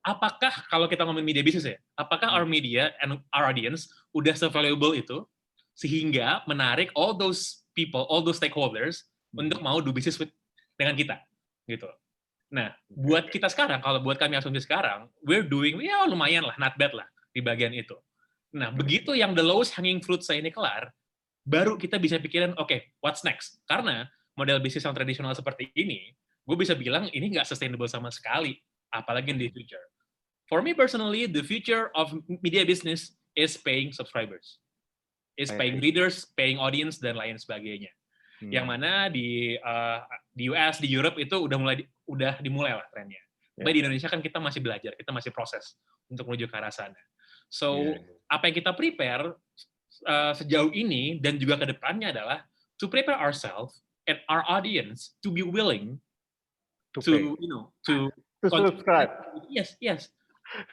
Apakah kalau kita ngomongin media bisnis ya, apakah our media and our audience udah se-valuable itu sehingga menarik all those people, all those stakeholders untuk mau do business dengan kita, gitu. Nah, buat kita sekarang, kalau buat kami asumsi sekarang, we're doing lumayan lah, not bad lah di bagian itu. Nah, begitu yang the lowest hanging fruit saya ini kelar, baru kita bisa pikirin, oke, what's next? Karena model bisnis yang tradisional seperti ini, gue bisa bilang ini nggak sustainable sama sekali, apalagi in the future. For me personally, the future of media business is paying subscribers, is paying readers, paying audience dan lain sebagainya. Yang mana di US, di Europe itu udah dimulai lah trennya. Tapi di Indonesia kan kita masih belajar, kita masih proses untuk menuju ke arah sana. So apa yang kita prepare sejauh ini dan juga ke depannya adalah to prepare ourselves and our audience to be willing To to pay. to To subscribe. yes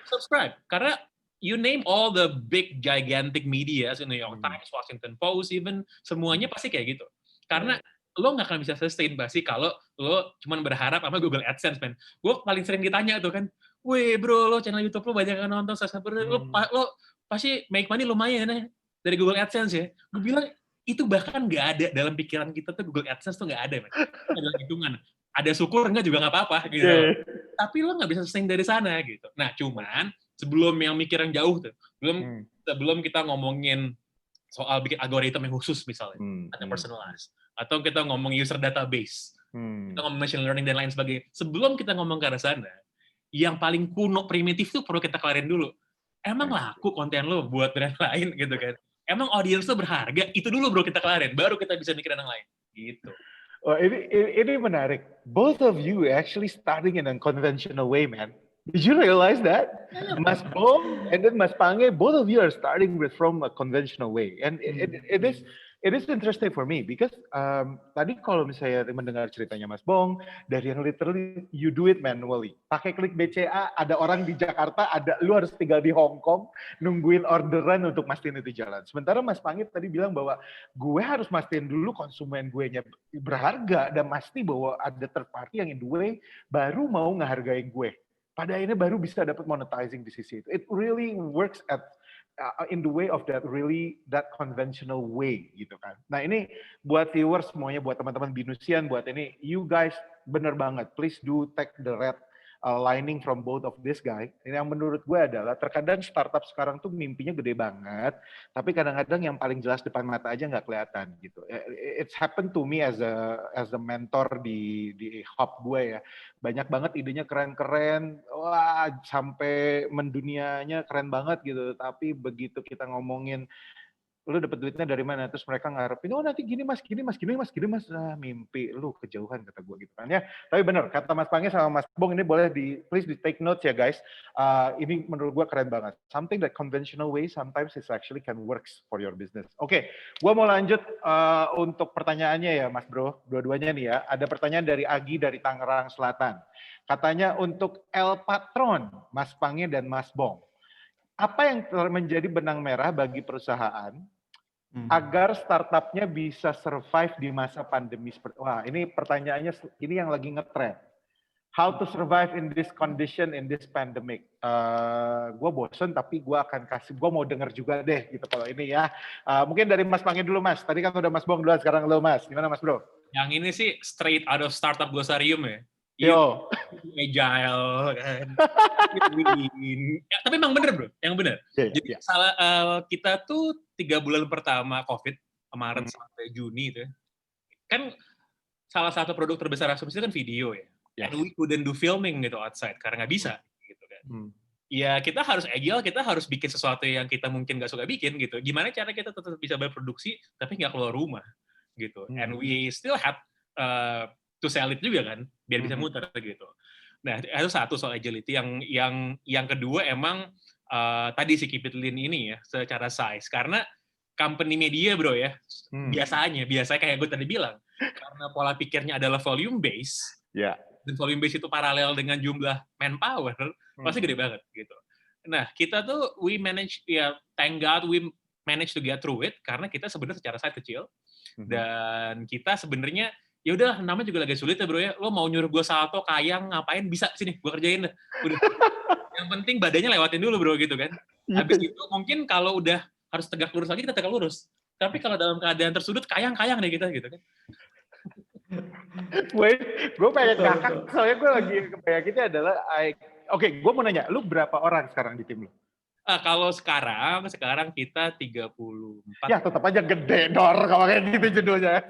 subscribe, karena you name all the big gigantic media, New York Times, Washington Post, even semuanya pasti kayak gitu. Karena lo nggak akan bisa sustain pasti kalau lo cuma berharap sama Google AdSense, man. Gue paling sering ditanya tuh kan, weh bro, lo channel YouTube lo banyak yang nonton, subscriber lo pasti make money lumayan ya dari Google AdSense ya. Gue bilang itu bahkan nggak ada dalam pikiran kita tuh, Google AdSense tuh nggak ada, man. Ada hitungan. Ada syukur enggak juga nggak apa-apa gitu. Tapi lo nggak bisa sustain dari sana gitu. Nah, cuman sebelum yang mikir yang jauh tuh, sebelum kita ngomongin soal bikin algoritma yang khusus misalnya, atau personalized, atau kita ngomong user database, kita ngomong machine learning dan lain sebagainya. Sebelum kita ngomong ke arah sana, yang paling kuno primitif tuh perlu kita kelarin dulu. Emang laku konten lo buat brand lain gitu kan? Emang audience lo berharga? Itu dulu bro kita kelarin, baru kita bisa mikirin yang lain. Gitu. Oh, ini menarik. Both of you actually starting in a conventional way, man. Did you realize that? Mas Bong and then Mas Pange, both of you are starting from a conventional way, and it is interesting for me because tadi kalau misalnya mendengar ceritanya Mas Bong dari yang literally you do it manually, pakai klik BCA, ada orang di Jakarta, lu harus tinggal di Hong Kong nungguin orderan untuk mastiin itu jalan. Sementara Mas Pange tadi bilang bahwa gue harus mastiin dulu konsumen gue nya berharga dan pasti bahwa ada third party yang in the way baru mau ngehargain gue. Pada akhirnya baru bisa dapat monetizing di sisi itu. It really works in the way of that conventional way gitu kan. Nah ini buat viewers semuanya, buat teman-teman Binusian, buat ini, you guys bener banget. Please do take the red lining from both of this guy. Ini yang menurut gue adalah terkadang startup sekarang tuh mimpinya gede banget, tapi kadang-kadang yang paling jelas depan mata aja nggak kelihatan gitu. It's happened to me as a mentor di hub gue ya. Banyak banget idenya keren-keren, wah sampai mendunianya keren banget gitu. Tapi begitu kita ngomongin lu dapat duitnya dari mana, terus mereka ngarepin oh nanti gini mas, mimpi lu kejauhan kata gue gitu kan ya. Tapi bener kata Mas Pange sama Mas Bong, ini boleh please di take notes ya guys. Ini menurut gue keren banget, something that conventional way sometimes is actually can works for your business. Oke, gue mau lanjut untuk pertanyaannya ya Mas Bro, dua-duanya nih ya. Ada pertanyaan dari Agi dari Tangerang Selatan, katanya untuk El Patron, Mas Pange dan Mas Bong, apa yang menjadi benang merah bagi perusahaan agar startupnya bisa survive di masa pandemi? Wah, ini pertanyaannya, ini yang lagi ngetrend. How to survive in this condition, in this pandemic. Gue bosen, tapi gue mau denger juga deh gitu kalau ini ya. Mungkin dari Mas Pange dulu Mas. Tadi kan udah Mas Bong duluan, sekarang lo Mas. Gimana Mas Bro? Yang ini sih straight out of startup Glossarium ya. Yo. Agile kan. Ya, tapi emang bener bro, yang bener. Jadi kita tuh 3 bulan pertama COVID, Maret sampai Juni itu kan salah satu produk terbesar asumsi kan video ya. And we couldn't do filming gitu outside karena nggak bisa gitu kan. Ya kita harus agile, kita harus bikin sesuatu yang kita mungkin nggak suka bikin gitu. Gimana cara kita tetap bisa berproduksi tapi nggak keluar rumah gitu. And we still have to sell it juga kan, biar bisa muter gitu. Nah, itu satu soal agility. Yang kedua emang tadi si Keep It Lean ini ya, secara size. Karena company media bro ya, biasanya kayak gue tadi bilang, karena pola pikirnya adalah volume base, dan volume base itu paralel dengan jumlah manpower, pasti gede banget gitu. Nah, kita tuh we manage, ya thank God we manage to get through it, karena kita sebenarnya secara size kecil, dan kita sebenarnya ya udah namanya juga lagi sulit ya bro ya, lo mau nyuruh gue salto kayang ngapain bisa sini gue kerjain dah udah. Yang penting badannya lewatin dulu bro gitu kan. Habis itu mungkin kalau udah harus tegak lurus lagi kita tegak lurus, tapi kalau dalam keadaan tersudut kayang deh kita gitu kan. Gue pengen ngakak soalnya gue lagi kebayangnya adalah oke, gue mau nanya, lu berapa orang sekarang di tim lu? Kalau sekarang kita 34. Ya tetap aja gede dor kalau kayak gitu judulnya.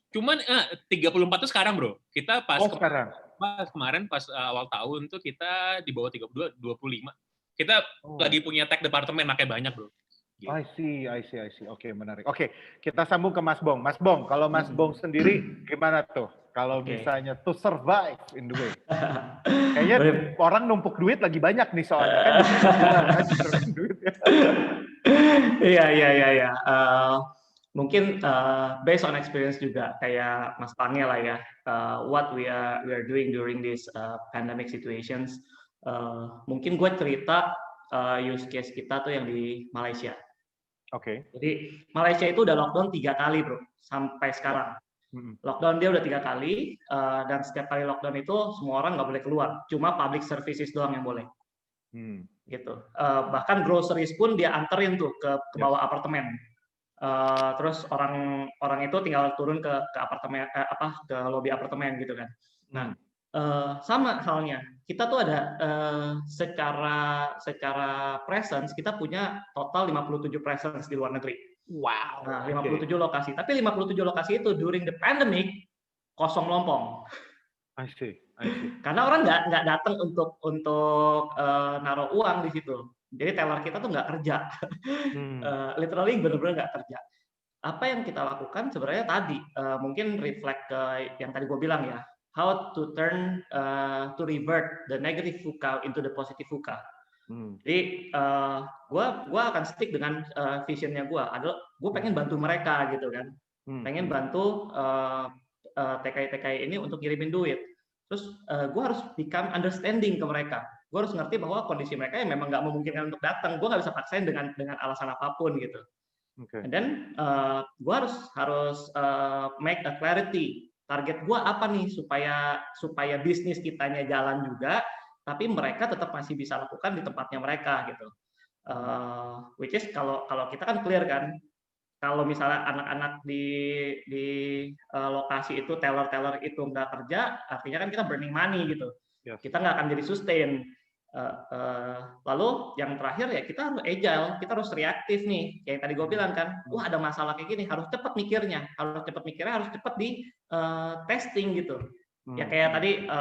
Cuman 34 tuh sekarang bro. Kita pas kemarin pas awal tahun tuh kita di bawah 32, 25. Kita lagi punya tech department makanya banyak bro. Gitu. I see. Oke, menarik. Oke, kita sambung ke Mas Bong. Mas Bong, kalau Mas Bong sendiri gimana tuh? Kalau misalnya to survive in the way. Kayaknya orang numpuk duit lagi banyak nih soalnya kan. Iya. Mungkin based on experience juga kayak Mas Pange lah ya. What we are doing during this pandemic situations. Mungkin gue cerita use case kita tuh yang di Malaysia. Oke. Jadi Malaysia itu udah lockdown 3 kali bro sampai sekarang. Lockdown dia udah 3 kali dan setiap kali lockdown itu semua orang nggak boleh keluar. Cuma public services doang yang boleh. Gitu. Bahkan groceries pun dia anterin tuh ke bawah apartemen. Terus orang itu tinggal turun ke apartemen ke lobi apartemen gitu kan. Nah, sama halnya. Kita tuh ada secara presence kita punya total 57 presence di luar negeri. Wow. Nah, 57 lokasi. Tapi 57 lokasi itu during the pandemic kosong melompong. I see. Karena orang nggak datang untuk naruh uang di situ. Jadi teller kita tuh nggak kerja, literally benar-benar nggak kerja. Apa yang kita lakukan sebenarnya tadi mungkin reflect ke yang tadi gue bilang ya, how to turn to revert the negative VUCA into the positive VUCA. Jadi gue akan stick dengan visionnya gue, adalah gue pengen bantu mereka gitu kan, pengen bantu TKI ini untuk kirimin duit. Terus gue harus become understanding ke mereka. Gue harus ngerti bahwa kondisi mereka yang memang nggak memungkinkan untuk datang. Gue nggak bisa paksain dengan alasan apapun gitu. And then gue harus make a clarity. Target gue apa nih supaya bisnis kitanya jalan juga, tapi mereka tetap masih bisa lakukan di tempatnya mereka gitu. Which is kalau kita kan clear kan. Kalau misalnya anak-anak di lokasi itu teller itu nggak kerja, artinya kan kita burning money gitu. Kita nggak akan jadi sustain. Lalu yang terakhir ya kita harus agile, kita harus reaktif nih. Kayak tadi gue bilang kan, wah ada masalah kayak gini, harus cepat mikirnya, harus cepat di testing gitu. Ya kayak tadi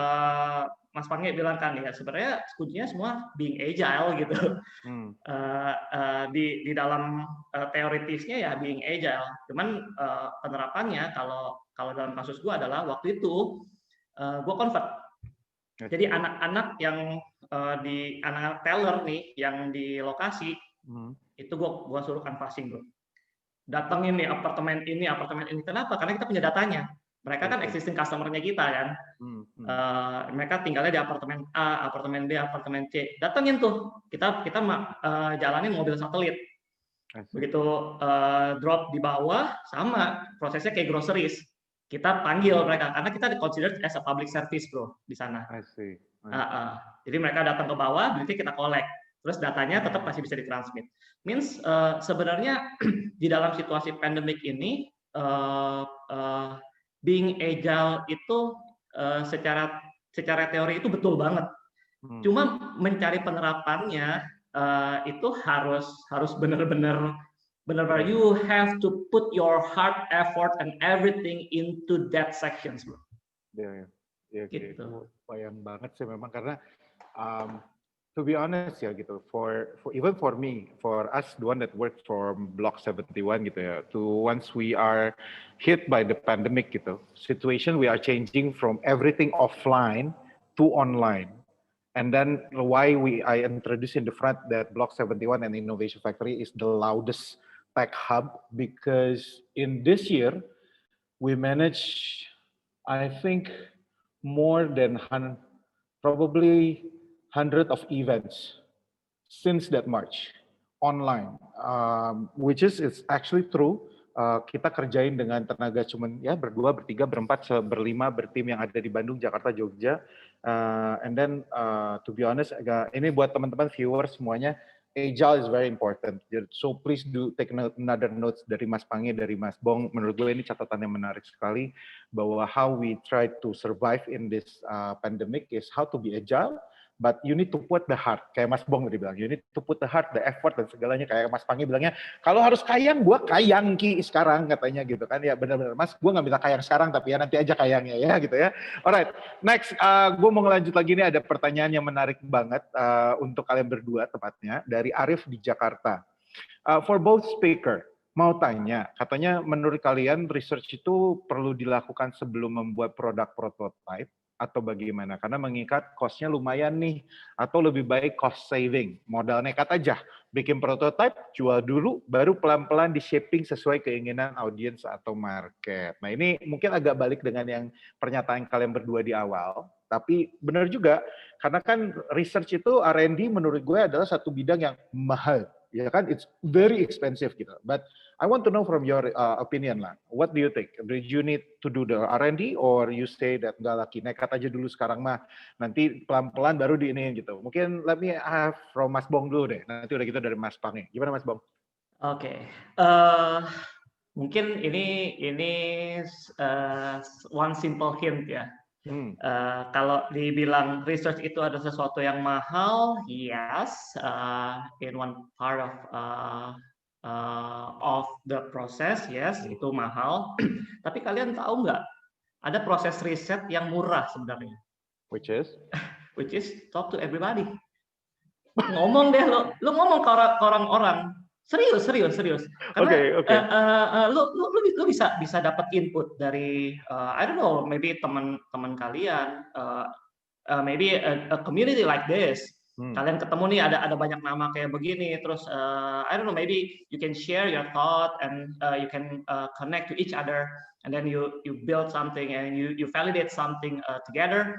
Mas Pange bilang kan ya sebenarnya kuncinya semua being agile gitu. Di dalam teoritisnya ya being agile. Cuman penerapannya kalau dalam kasus gue adalah waktu itu gue convert. Jadi anak-anak yang di anak teller nih yang di lokasi itu gue suruh canvassing bro. Datengin nih apartemen ini. Kenapa? Karena kita punya datanya. Mereka kan existing customer-nya kita kan. Mereka tinggalnya di apartemen A, apartemen B, apartemen C. Datengin tuh. Kita jalanin mobil satelit. Begitu drop di bawah, sama prosesnya kayak groceries. Kita panggil mereka karena kita considered as a public service bro di sana. Jadi mereka datang ke bawah, berarti kita collect. Terus datanya tetap masih bisa ditransmit. Means sebenarnya di dalam situasi pandemic ini being agile itu secara teori itu betul banget. Cuma mencari penerapannya itu harus benar-benar you have to put your heart, effort, and everything into that sections, bro. Ya, gitu. Bayang banget sih memang karena to be honest ya gitu, for even for me, for us the one that work from Block 71 gitu ya, to once we are hit by the pandemic gitu, situation we are changing from everything offline to online. And then why I introduced in the front that Block 71 and Innovation Factory is the loudest tech hub, because in this year we managed, I think, more than probably 100 of events since that March online, which is it's actually true. Kita kerjain dengan tenaga cuman ya berdua, bertiga, berempat, berlima, bertim yang ada di Bandung, Jakarta, Jogja. And then to be honest, ini buat teman-teman viewers semuanya, agile is very important. So please do take another notes dari Mas Pange, dari Mas Bong. Menurut gue ini catatan yang menarik sekali bahwa how we try to survive in this pandemic is how to be agile. But you need to put the heart, kayak Mas Bong tadi bilang, you need to put the heart, the effort, dan segalanya. Kayak Mas Pange bilangnya, kalau harus kayang, gue kayang Ki sekarang, katanya gitu kan. Ya benar-benar, Mas, gue nggak bisa kayang sekarang, tapi ya nanti aja kayangnya ya gitu ya. Alright, next, gue mau ngelanjut lagi nih, ada pertanyaan yang menarik banget untuk kalian berdua tepatnya, dari Arif di Jakarta. For both speaker, mau tanya, katanya menurut kalian research itu perlu dilakukan sebelum membuat produk prototype, atau bagaimana? Karena mengikat cost-nya lumayan nih, atau lebih baik cost saving, modal nekat aja, bikin prototype, jual dulu, baru pelan-pelan di shaping sesuai keinginan audiens atau market. Nah ini mungkin agak balik dengan yang pernyataan kalian berdua di awal, tapi benar juga, karena kan research itu R&D menurut gue adalah satu bidang yang mahal. Ya kan, it's very expensive gitu. But I want to know from your opinion lah. What do you think? Do you need to do the R&D or you say that enggak lagi nekat aja dulu sekarang mah, nanti pelan-pelan baru diiniin gitu. Mungkin let me have from Mas Bong dulu deh. Nanti udah gitu dari Mas Pange. Gimana Mas Bong? Oke. Mungkin ini one simple hint ya. Kalau dibilang research itu ada sesuatu yang mahal, yes, in one part of the process, yes, itu mahal. Tapi kalian tahu nggak, ada proses riset yang murah sebenarnya. Which is Talk to everybody. Ngomong deh lo ngomong ke orang-orang. Serius. Karena lu bisa dapat input dari I don't know, maybe teman kalian, maybe a community like this. Kalian ketemu nih ada banyak nama kayak begini, terus I don't know, maybe you can share your thought and you can connect to each other, and then you build something and you validate something together.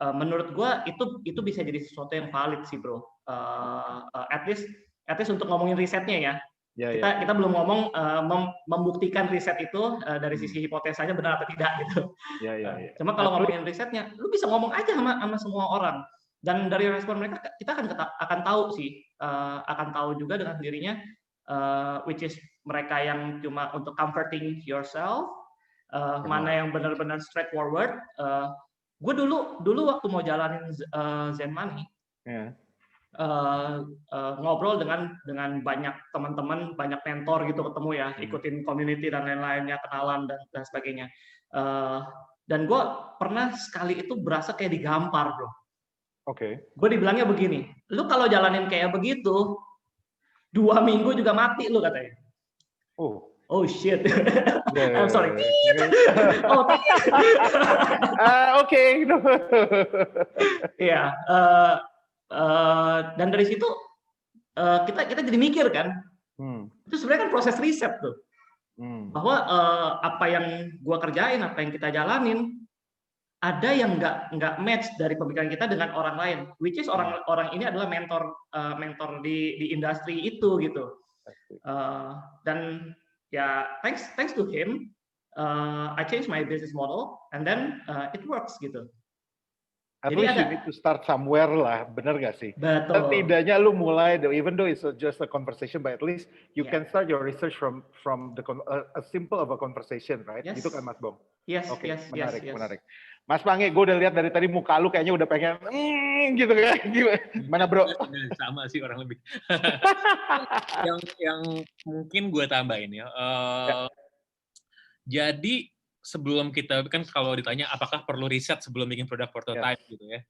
Menurut gua itu bisa jadi sesuatu yang valid sih, bro. At least untuk ngomongin risetnya ya. Kita belum ngomong membuktikan riset itu dari sisi hipotesanya benar atau tidak gitu. Cuma kalau ngomongin risetnya, lu bisa ngomong aja sama semua orang. Dan dari respon mereka kita akan tahu sih, akan tahu juga dengan sendirinya, which is mereka yang cuma untuk comforting yourself, mana yang benar-benar straightforward. Gue dulu waktu mau jalanin Zen Money. Ngobrol dengan banyak teman-teman, banyak mentor gitu ketemu ya, ikutin community dan lain-lainnya, kenalan dan sebagainya. Dan gue pernah sekali itu berasa kayak digampar, bro. Gue dibilangnya begini, lu kalau jalanin kayak begitu, 2 minggu juga mati lu katanya. Oh shit. I'm sorry. Iya. Dan dari situ kita jadi mikir kan, itu sebenarnya kan proses riset tuh, bahwa apa yang gua kerjain, apa yang kita jalanin, ada yang nggak match dari pemikiran kita dengan orang lain, which is orang ini adalah mentor di industri itu gitu. Dan ya thanks to him, I changed my business model and then it works gitu. At least you need to start somewhere lah, benar gak sih? Betul. Setidaknya lu mulai, even though it's just a conversation, but at least you can start your research from a simple of a conversation, right? Yes. Gitu kan Mas Bong? Yes, Menarik. Mas Pange, gue udah lihat dari tadi muka lu kayaknya udah pengen gitu kan? Gimana bro? Sama sih orang lebih. yang mungkin gue tambahin ya. Jadi sebelum kita kan kalau ditanya apakah perlu riset sebelum bikin produk prototype gitu ya.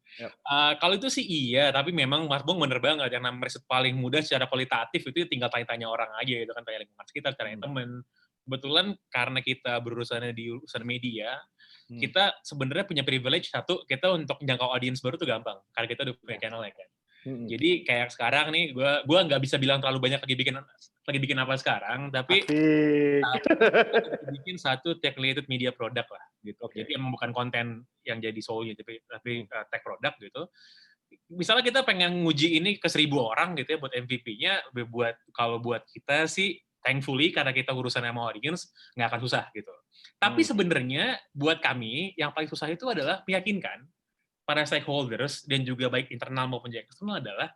Kalau itu sih iya, tapi memang Mas Bong bener banget, yang namanya riset paling mudah secara kualitatif itu tinggal tanya-tanya orang aja gitu kan, tanya lingkungan sekitar, tanya temen. Kebetulan karena kita berurusannya di urusan media, kita sebenarnya punya privilege satu, kita untuk menjangkau audiens baru tuh gampang karena kita udah punya channel ya kan. Jadi kayak sekarang nih, gue nggak bisa bilang terlalu banyak lagi bikin apa sekarang, tapi bikin satu tech-related media product lah, gitu. Jadi emang bukan konten yang jadi solely, tapi tech product gitu. Misalnya kita pengen nguji ini ke 1.000 orang gitu ya, buat MVP-nya, kalau buat kita sih, thankfully karena kita urusan sama audience, nggak akan susah gitu. Tapi sebenarnya buat kami, yang paling susah itu adalah meyakinkan para stakeholders dan juga baik internal maupun eksternal adalah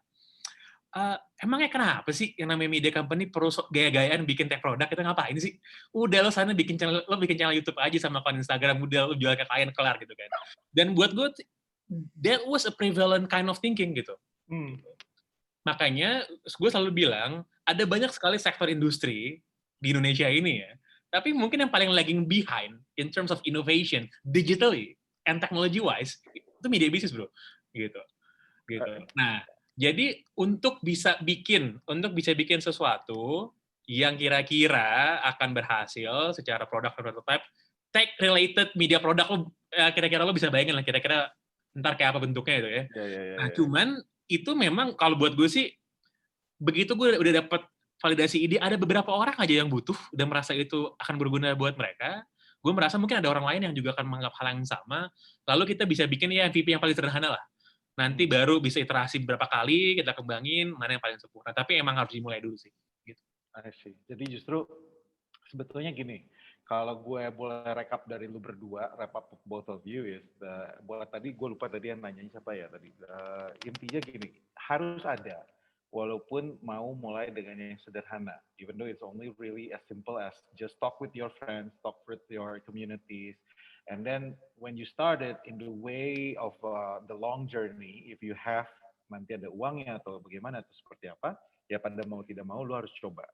emangnya kenapa sih yang namanya media company perlu gaya-gayaan bikin tech product, kita ngapain sih? Udah lo sana bikin channel YouTube aja sama akun Instagram, udah lo jual ke klien kelar gitu kan. Dan buat gue that was a prevalent kind of thinking gitu. Makanya gue selalu bilang ada banyak sekali sektor industri di Indonesia ini ya. Tapi mungkin yang paling lagging behind in terms of innovation digitally and technology wise itu media bisnis, bro, gitu. Nah, jadi untuk bisa bikin sesuatu yang kira-kira akan berhasil secara produk prototype, tech related media produk lo, kira-kira lo bisa bayangin lah kira-kira ntar kayak apa bentuknya itu ya. Nah, cuman itu memang kalau buat gue sih, begitu gue udah dapat validasi ide, ada beberapa orang aja yang butuh dan merasa itu akan berguna buat mereka. Gue merasa mungkin ada orang lain yang juga akan menganggap hal yang sama. Lalu kita bisa bikin ya MVP yang paling sederhana lah. Nanti baru bisa iterasi beberapa kali, kita kembangin mana yang paling sempurna. Tapi emang harus dimulai dulu sih. Gitu. I see. Jadi justru sebetulnya gini, kalau gue boleh rekap dari lu berdua, wrap up both of you is, buat tadi gue lupa tadi yang nanyanya siapa ya tadi. Intinya gini, harus ada, walaupun mau mulai dengan yang sederhana, even though it's only really as simple as just talk with your friends, talk with your communities, and then when you started in the way of the long journey, if you have nanti ada uangnya atau bagaimana atau seperti apa, ya pada mau tidak mau lu harus coba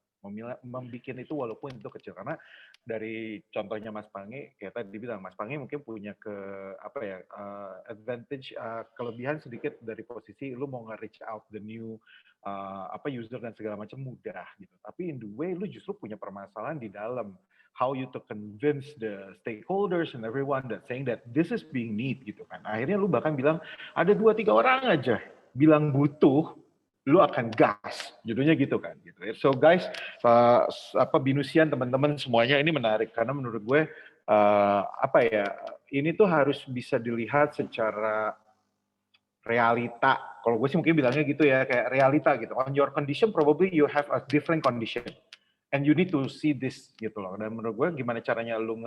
membuat itu walaupun itu kecil, karena dari contohnya Mas Pange kayak tadi bilang, Mas Pange mungkin punya advantage, kelebihan sedikit dari posisi lu mau nge-reach out the new user dan segala macam mudah gitu, tapi in the way lu justru punya permasalahan di dalam how you to convince the stakeholders and everyone that saying that this is being need gitu kan. Akhirnya lu bahkan bilang ada 2-3 orang aja bilang butuh, lu akan gas, judulnya gitu kan. Gitu. So guys, Binusian teman-teman semuanya ini menarik karena menurut gue ini tuh harus bisa dilihat secara realita. Kalau gue sih mungkin bilangnya gitu ya, kayak realita gitu. On your condition, probably you have a different condition. And you need to see this gitu loh. Dan menurut gue gimana caranya lu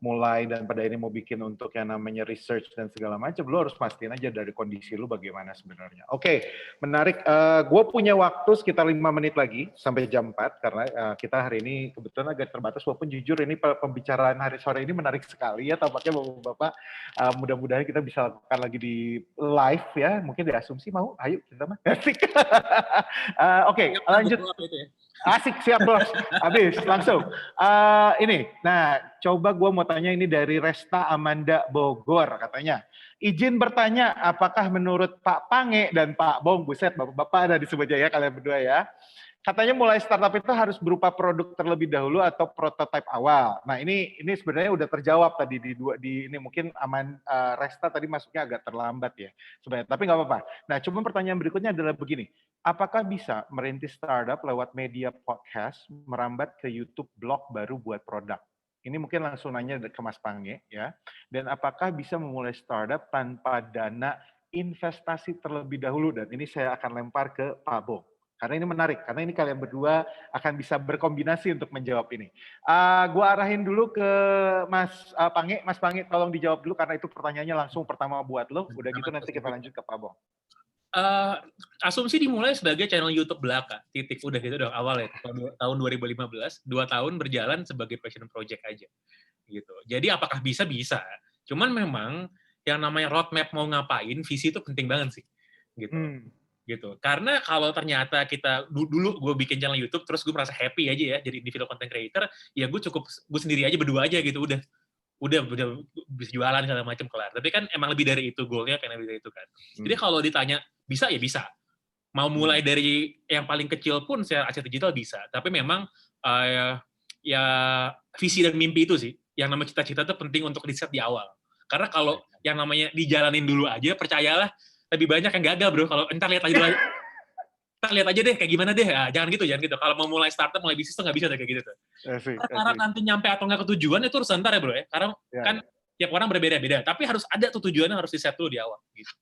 mulai dan pada ini mau bikin untuk yang namanya research dan segala macam, lu harus pastiin aja dari kondisi lu bagaimana sebenarnya. Oke, menarik. Gue punya waktu sekitar 5 menit lagi sampai jam 4 karena kita hari ini kebetulan agak terbatas, walaupun jujur ini pembicaraan hari sore ini menarik sekali ya, tampaknya Bapak-Bapak. Mudah-mudahan kita bisa lakukan lagi di live ya, mungkin di Asumsi mau, ayo kita mah. Oke, lanjut. Asik, siap bos. Habis, langsung. Nah coba gue mau tanya ini dari Resta Amanda Bogor katanya. Izin bertanya, apakah menurut Pak Pange dan Pak Bong, buset bapak-bapak ada disebut aja ya kalian berdua ya. Katanya mulai startup itu harus berupa produk terlebih dahulu atau prototipe awal. Nah ini sebenarnya udah terjawab tadi di ini mungkin Resta tadi masuknya agak terlambat ya sebenarnya, tapi nggak apa-apa. Nah cuma pertanyaan berikutnya adalah begini, apakah bisa merintis startup lewat media podcast merambat ke YouTube blog baru buat produk? Ini mungkin langsung nanya ke Mas Pange ya. Dan apakah bisa memulai startup tanpa dana investasi terlebih dahulu? Dan ini saya akan lempar ke Pak Bong. Karena ini menarik, karena ini kalian berdua akan bisa berkombinasi untuk menjawab ini. Gua arahin dulu ke Mas Pange. Mas Pange tolong dijawab dulu karena itu pertanyaannya langsung pertama buat lo. Udah gitu nanti kita lanjut ke Pak Bong. Asumsi dimulai sebagai channel YouTube belaka, titik udah gitu dong awal ya, tahun 2015, 2 tahun berjalan sebagai passion project aja, gitu. Jadi apakah bisa? Bisa. Cuman memang yang namanya roadmap mau ngapain, visi itu penting banget sih, gitu. Gitu. Karena kalau ternyata kita dulu gue bikin channel YouTube terus gue merasa happy aja ya jadi individual content creator, ya gue sendiri aja berdua aja gitu udah bisa jualan segala macam kelar. Tapi kan emang lebih dari itu goalnya, pengen lebih dari itu kan. Jadi kalau ditanya bisa ya bisa. Mau mulai dari yang paling kecil pun share aset digital bisa. Tapi memang ya visi dan mimpi itu sih yang namanya cita-cita itu penting untuk di-set di awal. Karena kalau yang namanya dijalanin dulu aja, percayalah lebih banyak yang gagal bro. Kalau entar lihat aja deh kayak gimana deh. Nah, jangan gitu. Kalau mau mulai startup, mulai bisnis tuh nggak bisa kayak gitu tuh. Karena nanti nyampe atau nggak ke tujuan itu urusan ntar ya bro ya. Karena kan tiap orang berbeda-beda. Tapi harus ada tuh tujuannya, harus di-set dulu di awal. Gitu.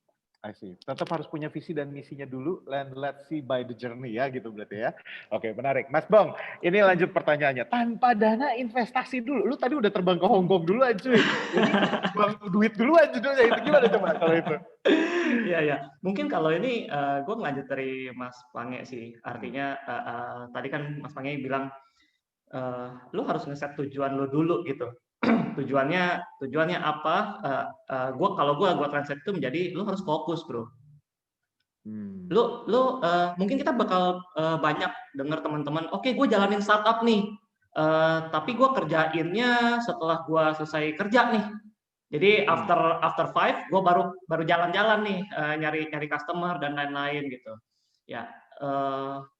I see. Tetap harus punya visi dan misinya dulu, and let's see by the journey ya, gitu berarti ya. Oke, menarik. Mas Bong, ini lanjut pertanyaannya. Tanpa dana investasi dulu, lu tadi udah terbang ke Hong Kong dulu aja, cuy. Duit dulu aja dulu, itu gimana coba kalau itu? Iya. Mungkin kalau ini gue ngelanjut dari Mas Pange sih. Artinya tadi kan Mas Pange bilang lu harus ngeset tujuan lu dulu gitu. Tujuannya apa? Kalau gue translate itu menjadi lu harus fokus bro. Lu mungkin kita bakal banyak dengar teman-teman, oke, gue jalanin startup nih, tapi gue kerjainnya setelah gue selesai kerja nih. Jadi after 5 gue baru jalan-jalan nih, nyari customer dan lain-lain gitu. Ya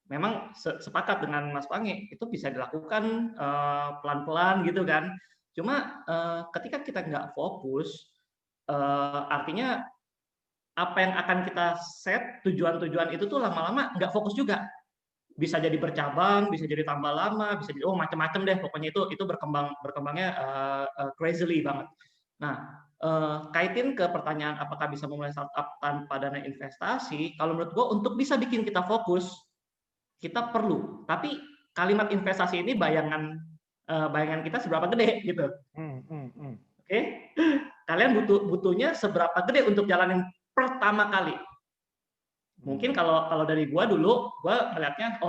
memang sepakat dengan Mas Pange, itu bisa dilakukan pelan-pelan gitu kan. Cuma ketika kita nggak fokus, artinya apa yang akan kita set, tujuan-tujuan itu tuh lama-lama nggak fokus juga. Bisa jadi bercabang, bisa jadi tambah lama, bisa jadi macam-macam deh. Pokoknya itu berkembangnya crazily banget. Nah, kaitin ke pertanyaan apakah bisa memulai startup tanpa dana investasi, kalau menurut gue untuk bisa bikin kita fokus, kita perlu. Tapi kalimat investasi ini bayangan kita seberapa gede gitu. Oke? Kalian butuhnya seberapa gede untuk jalanin pertama kali. Mungkin kalau dari gua dulu, gua ngeliatnya,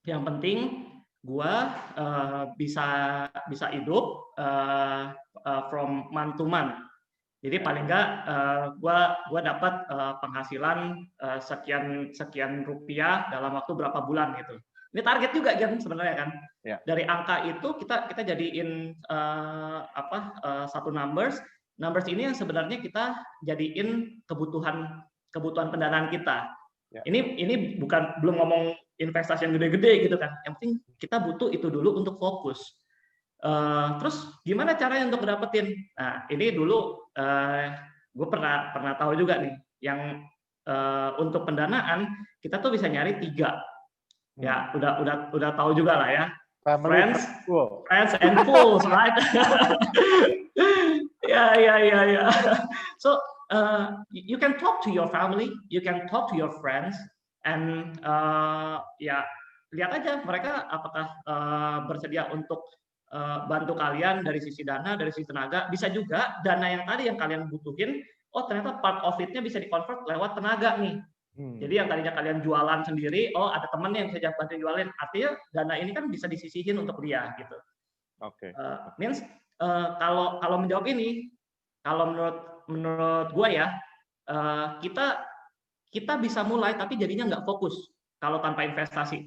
yang penting gua bisa hidup from month to month. Jadi paling nggak gua dapat penghasilan sekian rupiah dalam waktu berapa bulan gitu. Ini target juga kan sebenarnya kan. Ya. Dari angka itu kita jadiin satu numbers ini yang sebenarnya kita jadiin kebutuhan pendanaan kita. Ya. Ini belum ngomong investasi yang gede-gede gitu kan. Yang penting kita butuh itu dulu untuk fokus. Terus gimana caranya untuk dapetin? Nah, ini dulu gue pernah tahu juga nih, yang untuk pendanaan kita tuh bisa nyari 3. Ya, udah tahu juga lah ya. Family, friends and fools, right? Yeah. So you can talk to your family, you can talk to your friends, and lihat aja mereka apakah bersedia untuk bantu kalian dari sisi dana, dari sisi tenaga. Bisa juga dana yang tadi yang kalian butuhin, ternyata part of it-nya bisa di-convert lewat tenaga nih. Jadi yang tadinya kalian jualan sendiri, ada temen yang bisa bantu jualin. Artinya dana ini kan bisa disisihin untuk dia gitu. Oke. Means kalau menjawab ini, kalau menurut gue ya, kita bisa mulai tapi jadinya nggak fokus kalau tanpa investasi,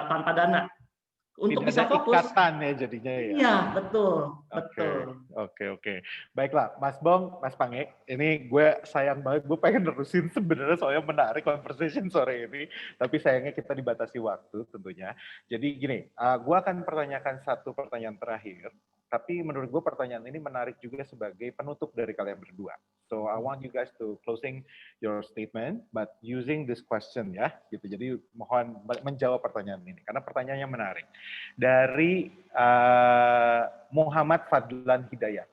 tanpa dana. Untuk tidak bisa ada fokus, ikatan ya jadinya ya. Iya, betul. Oke. Baiklah, Mas Bong, Mas Pange, ini gue sayang banget, gue pengen nerusin sebenarnya soalnya menarik conversation sore ini, tapi sayangnya kita dibatasi waktu tentunya. Jadi gini, gue akan pertanyakan satu pertanyaan terakhir, tapi menurut gue pertanyaan ini menarik juga sebagai penutup dari kalian berdua. So I want you guys to closing your statement, but using this question ya, gitu. Jadi mohon menjawab pertanyaan ini karena pertanyaannya menarik. Dari Muhammad Fadlan Hidayat,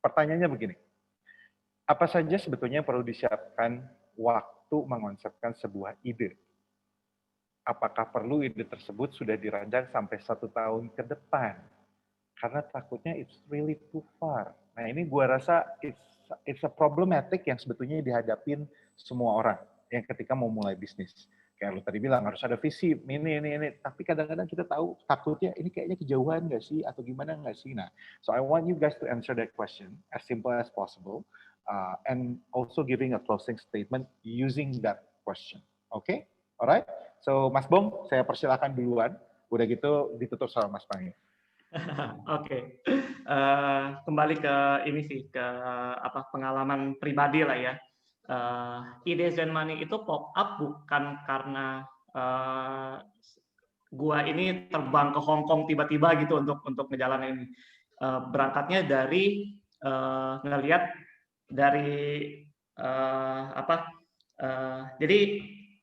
pertanyaannya begini: apa saja sebetulnya perlu disiapkan waktu mengonsepkan sebuah ide? Apakah perlu ide tersebut sudah dirancang sampai 1 tahun ke depan? Karena takutnya it's really too far. Nah ini gue rasa it's a problematic yang sebetulnya dihadapin semua orang yang ketika mau mulai bisnis. Kayak lu tadi bilang harus ada visi, ini. Tapi kadang-kadang kita tahu takutnya ini kayaknya kejauhan nggak sih atau gimana nggak sih. Nah, so I want you guys to answer that question as simple as possible and also giving a closing statement using that question. Okay? Alright? So Mas Bong, saya persilakan duluan. Udah gitu ditutup sama Mas Pange. Oke. Kembali ke ini sih, ke pengalaman pribadi lah ya. Ide Zen Money itu pop up bukan karena gua ini terbang ke Hong Kong tiba-tiba gitu untuk ngejalanin ini. Berangkatnya dari ngelihat dari jadi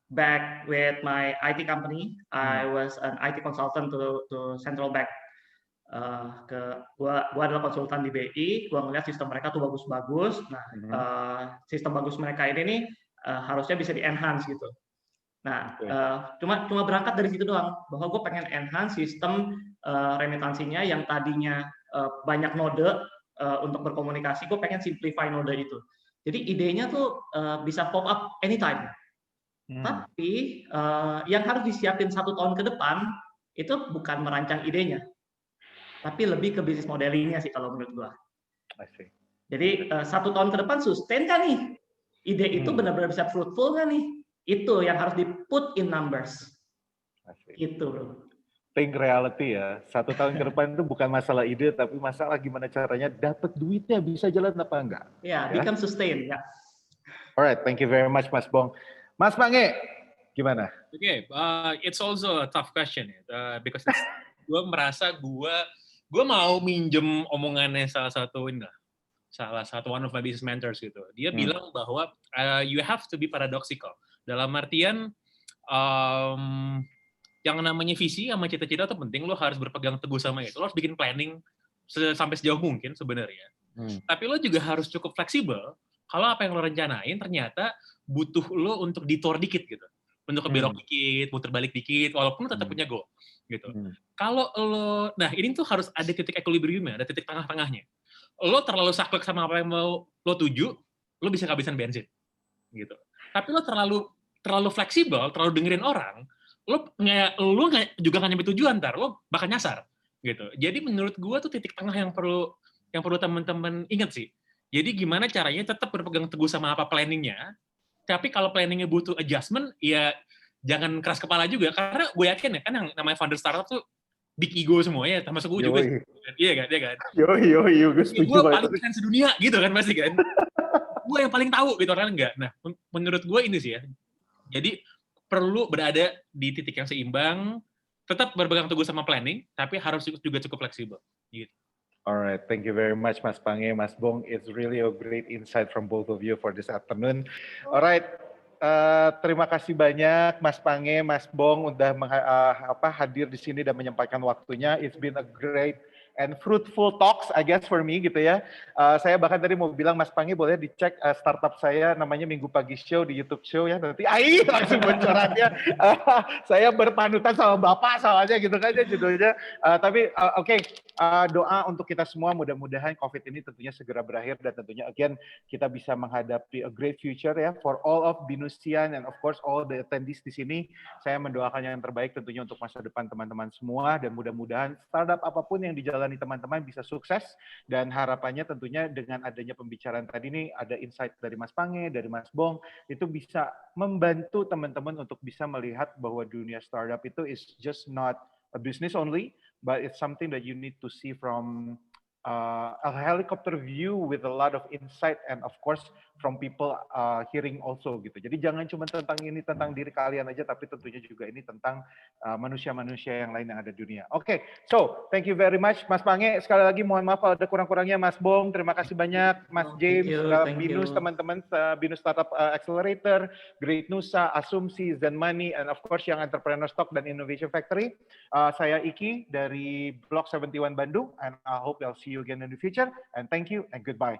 back with my IT company, I was an IT consultant to Central Bank. Gua adalah konsultan di BI, gua ngeliat sistem mereka tuh bagus-bagus. Nah, sistem bagus mereka ini nih harusnya bisa di-enhance gitu. Nah, cuma berangkat dari situ doang, bahwa gue pengen enhance sistem remitansinya yang tadinya banyak node untuk berkomunikasi, gue pengen simplify node itu. Jadi idenya tuh bisa pop up anytime. Tapi yang harus disiapin 1 tahun ke depan itu bukan merancang idenya, tapi lebih ke bisnis modelingnya sih kalau menurut gua. Jadi 1 tahun ke depan sustain kan nih? Ide itu benar-benar bisa fruitful kan nih? Itu yang harus di put in numbers. Gitu. Think reality ya. 1 tahun ke depan itu bukan masalah ide, tapi masalah gimana caranya dapat duitnya, bisa jalan apa enggak. Ya, become sustain ya. Alright, thank you very much Mas Bong. Mas Pange, gimana? Okay, it's also a tough question because gue merasa gue gue mau minjem omongannya salah satu one of my business mentors gitu. Dia bilang bahwa you have to be paradoxical. Dalam artian yang namanya visi sama cita-cita itu penting, lo harus berpegang teguh sama itu. Lo harus bikin planning sampai sejauh mungkin sebenarnya. Tapi lo juga harus cukup fleksibel kalau apa yang lo rencanain ternyata butuh lo untuk detour dikit gitu. Untuk belok dikit, muter balik dikit, walaupun lo tetap punya goal gitu. Kalau lo, nah ini tuh harus ada titik equilibriumnya, ada titik tengah-tengahnya. Lo terlalu saklek sama apa yang mau lo tuju, lo bisa kehabisan bensin gitu. Tapi lo terlalu fleksibel, terlalu dengerin orang, lo nggak juga nggak nyampe tujuan, ntar lo bakal nyasar gitu. Jadi menurut gue tuh titik tengah yang perlu teman-teman ingat sih. Jadi gimana caranya tetap berpegang teguh sama apa planningnya, tapi kalau planningnya butuh adjustment, ya jangan keras kepala juga, karena gue yakin ya kan yang namanya founder startup tuh big ego semua ya, termasuk gue juga. Iya kan? Gue setuju gue paling keren sedunia gitu kan pasti kan. Gue yang paling tahu gitu, orang enggak. Nah, menurut gue ini sih ya. Jadi perlu berada di titik yang seimbang, tetap berpegang teguh sama planning, tapi harus juga cukup fleksibel. Gitu. Alright, thank you very much, Mas Pange, Mas Bong. It's really a great insight from both of you for this afternoon. Alright, terima kasih banyak, Mas Pange, Mas Bong, udah hadir di sini dan menyampaikan waktunya. It's been a great and fruitful talks, I guess, for me gitu ya. Saya bahkan tadi mau bilang, Mas Pange boleh dicek startup saya, namanya Minggu Pagi Show di YouTube Show ya. Nanti, langsung bocorannya. Saya berpanutan sama Bapak soalnya gitu kan ya judulnya. Tapi oke, doa untuk kita semua, mudah-mudahan COVID ini tentunya segera berakhir dan tentunya again kita bisa menghadapi a great future ya for all of Binusian and of course all the attendees di sini. Saya mendoakan yang terbaik tentunya untuk masa depan teman-teman semua dan mudah-mudahan startup apapun yang dijalani teman-teman bisa sukses dan harapannya tentunya dengan adanya pembicaraan tadi ini ada insight dari Mas Pange, dari Mas Bong, itu bisa membantu teman-teman untuk bisa melihat bahwa dunia startup itu is just not a business only, but it's something that you need to see from a helicopter view with a lot of insight and of course from people hearing also gitu. Jadi jangan cuma tentang diri kalian aja, tapi tentunya juga ini tentang manusia-manusia yang lain yang ada di dunia. Oke, so thank you very much Mas Pange. Sekali lagi mohon maaf kalau ada kurang-kurangnya Mas Bong. Terima kasih banyak Mas James, Binus, teman-teman Binus Startup Accelerator, Great Nusa, Asumsi, Zen Money, and of course yang Entrepreneur Stock dan Innovation Factory. Saya Iki dari Block 71 Bandung, and I hope I'll see you again in the future. And thank you and goodbye.